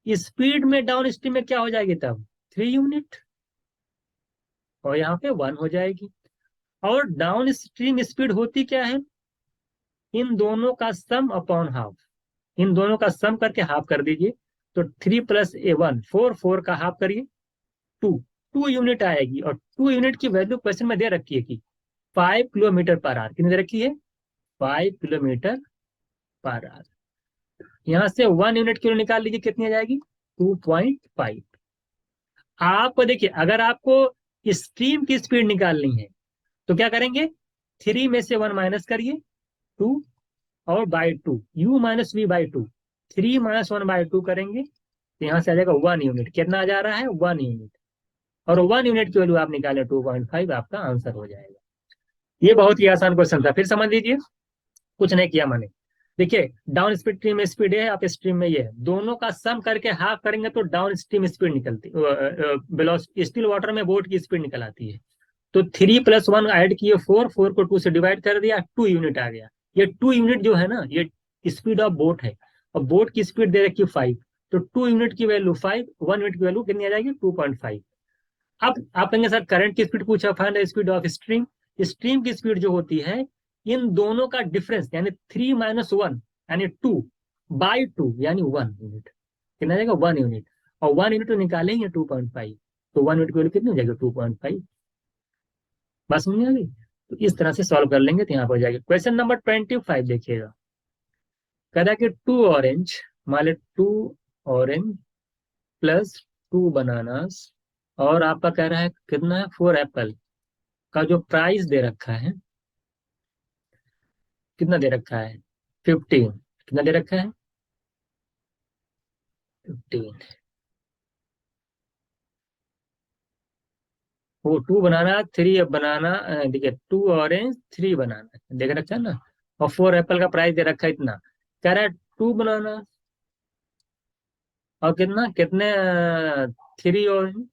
स्पीड में डाउन स्ट्रीम में क्या हो जाएगी तब 3 यूनिट, और यहाँ पे 1 हो जाएगी। और डाउन स्ट्रीम स्पीड होती क्या है, इन दोनों का सम अपॉन हाफ, इन दोनों का सम करके हाफ कर दीजिए। तो 3 + 1 4, 4 का हाफ करिए 2, 2 यूनिट आएगी। और 2 यूनिट की वैल्यू क्वेश्चन में दे रखी है कि 5 किलोमीटर पर आवर, कितनी दे रखी है 5 किलोमीटर पर आवर। यहाँ से 1 यूनिट किलो निकाल लीजिए, कितनी आ जाएगी 2.5। आप देखिए अगर आपको स्ट्रीम की स्पीड निकालनी है तो क्या करेंगे, 3 में से 1 माइनस करिए 2, और बाई 2, u - v/2, 3 - 1/2 करेंगे तो यहाँ से आ जाएगा 1 यूनिट। कितना आ जा रहा है 1 यूनिट, और 1 यूनिट की वैल्यू आप निकालें 2.5, आपका आंसर हो जाएगा। ये बहुत ही आसान क्वेश्चन था, फिर समझ लीजिए, कुछ नहीं किया मैंने। देखिए डाउन स्ट्रीम में स्पीड है, आप स्ट्रीम में ये है, दोनों का सम करके हाफ करेंगे तो डाउन स्ट्रीम स्पीड निकलती, वेलोसिटी स्टिल वाटर में बोट की स्पीड निकल आती है। तो 3 + 1 ऐड किए 4, 4 को 2 से डिवाइड कर दिया, 2 यूनिट आ गया। ये 2 यूनिट जो है ना, ये स्पीड ऑफ बोट है, और बोट की स्पीड दे रखी है 5। तो 2 यूनिट की वैल्यू 5, 1 यूनिट की वैल्यू कितनी आ जाएगी 2.5। अब आप कहेंगे सर करंट की स्पीड पूछा, find the speed of stream. Stream की स्पीड जो होती है, इन दोनों का डिफरेंस यानी 3 - 1 यानी 2/2 यानी 1 यूनिट, कितना जाएगा 1 यूनिट। और 1 यूनिट तो निकालेंगे 2.5, तो 1 यूनिट की वैल्यू कितनी हो जाएगी 2.5। बात समझ आ गई। तो इस तरह से सॉल्व कर लेंगे तो यहाँ पर हो जाएगा। क्वेश्चन नंबर 25 देखिएगा, कह रहा है कि 2 ऑरेंज, मान लो 2 ऑरेंज +2 बनानास, और आपका कह रहा है कितना है 4 एप्पल का जो प्राइस दे रखा है, कितना दे रखा है 15, कितना दे रखा है 15। वो 2 बनाना 3 बनाना, देखिए 2 ऑरेंज 3 बनाना देख रखा है ना, और 4 एप्पल का प्राइस दे रखा है इतना। कह रहा है 2 बनाना और कितना कितने 3 ऑरेंज,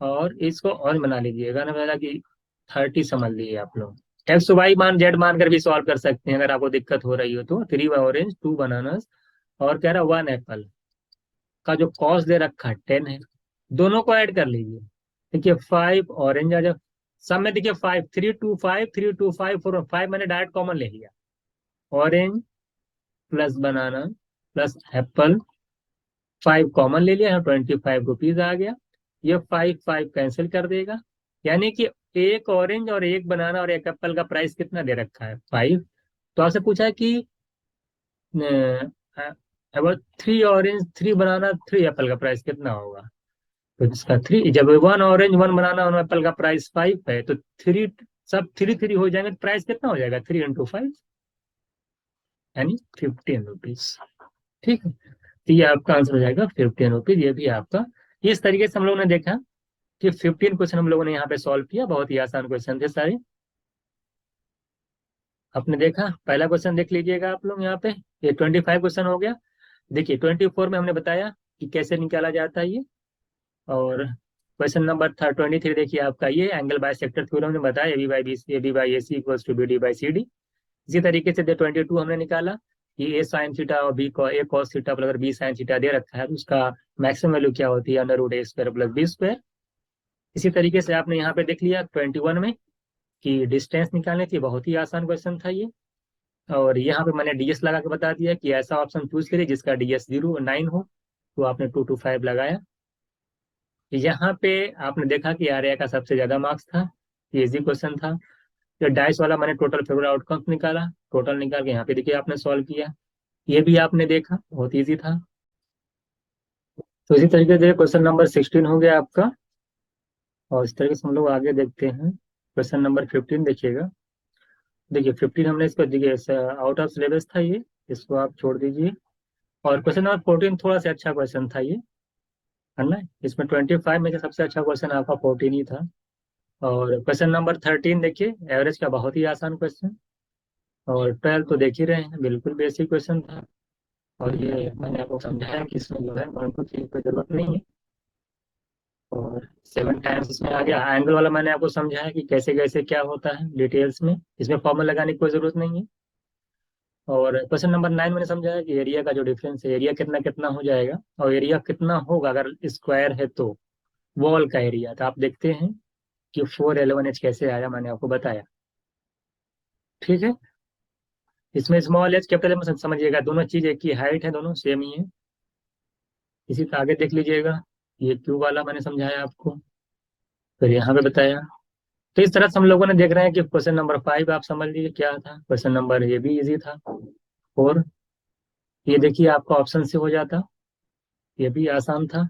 और इसको और बना लीजिएगा ना, मेरा कि 30 समझ लीजिए आप लोग। X, Y मान Z मान कर भी सॉल्व कर सकते हैं अगर आपको दिक्कत हो रही हो तो। 3 ऑरेंज 2 बनानास, और कह रहा 1 एप्पल का जो कॉस्ट दे रखा है 10 है। दोनों को ऐड कर लीजिए, देखिए 5 ऑरेंज आ जाए, सब में देखिए 5, 3 2 5, 3 2 5 4 5, मैंने डायरेक्ट कॉमन ले लिया। ऑरेंज प्लस बनाना प्लस एप्पल, 5 कॉमन ले लिया है, 25 रुपीज आ गया। ये 5 5 कैंसिल कर देगा, यानी कि एक ऑरेंज और एक बनाना और एक एप्पल का प्राइस कितना दे रखा है 5। तो आपसे पूछा है कि अबाउट 3 ऑरेंज 3 बनाना 3 एप्पल का प्राइस कितना होगा। तो इसका 3, जब 1 ऑरेंज 1 बनाना 1 एप्पल का प्राइस 5 है, तो 3, सब 3 3 हो जाएंगे, तो प्राइस कितना हो जाएगा 3 × 5 यानी 15 रुपीज। ठीक है, तो ये आपका आंसर हो जाएगा 15 रुपीज। ये भी आपका, इस तरीके से हम लोगों ने देखा कि 15 क्वेश्चन हम लोगों ने यहाँ पे सॉल्व किया, बहुत ही आसान क्वेश्चन थे सारे। आपने देखा पहला क्वेश्चन देख लीजिएगा आप लोग यहाँ पे, ये 25 क्वेश्चन हो गया। देखिए 24 में हमने बताया कि कैसे निकाला जाता है ये। और क्वेश्चन नंबर था 23, देखिए आपका ये एंगल बाय सेक्टर थ्योरम ने बताया AB/BC = BD/AC। इसी तरीके से 22 हमने निकाला कि ए साइन थीटा और ए कॉस थीटा, अगर बी साइन थीटा दे रखा है तो उसका मैक्सिमम वैल्यू क्या होती है √A² + B²। इसी तरीके से आपने यहाँ पे देख लिया 21 में कि डिस्टेंस निकालनी थी, बहुत ही आसान क्वेश्चन था ये। और यहाँ पे मैंने डीएस लगा के बता दिया कि ऐसा ऑप्शन चूज करिए जिसका डीएस 0 9 हो, तो आपने 2 to 5 लगाया। यहाँ पे आपने देखा कि आर्या का सबसे ज्यादा मार्क्स था, ये इजी क्वेश्चन था। जो डाइस वाला मैंने टोटल फेवरेट आउटकम निकाला, टोटल निकाल के यहाँ पे देखिए आपने सॉल्व किया, ये भी आपने देखा बहुत इजी था। तो इसी तरीके से क्वेश्चन नंबर 16 हो गया आपका। और इस तरीके से हम लोग आगे देखते हैं क्वेश्चन नंबर 15 देखिएगा। देखिए 15 हमने इसको, देखिए आउट ऑफ सिलेबस था ये, इसको आप छोड़ दीजिए। और क्वेश्चन नंबर 14 थोड़ा सा अच्छा क्वेश्चन था ये, है ना। इसमें 25 में से सबसे अच्छा क्वेश्चन आपका 14 ही था। और क्वेश्चन नंबर 13 देखिए, एवरेज का बहुत ही आसान क्वेश्चन। और 12 तो देख ही रहे हैं, बिल्कुल बेसिक क्वेश्चन था। और ये मैंने आपको समझाया कि इसमें जो है वन चीज की जरूरत नहीं है। और 7 टाइम्स इसमें आ गया। एंगल वाला मैंने आपको समझाया कि कैसे कैसे क्या होता है डिटेल्स में, इसमें फॉर्मूला लगाने की कोई जरूरत नहीं है। और क्वेश्चन नंबर 9 मैंने समझाया कि एरिया का जो डिफरेंस है, एरिया कितना कितना हो जाएगा, और एरिया कितना होगा अगर स्क्वायर है तो वॉल का एरिया। तो आप देखते हैं कि 4L1H कैसे आया, मैंने आपको बताया। ठीक है, इसमें स्मॉल एच कैपिटल में समझिएगा, दोनों चीज एक ही हाइट है, दोनों सेम ही है। इसी तरह आगे देख लीजिएगा, ये क्यूब वाला मैंने समझाया आपको, फिर यहाँ पे बताया। तो इस तरह से हम लोगों ने देख रहे हैं कि क्वेश्चन नंबर 5 आप समझ लीजिए क्या था। क्वेश्चन नंबर ये भी इजी था। और ये देखिए आपका ऑप्शन से हो जाता, ये भी आसान था।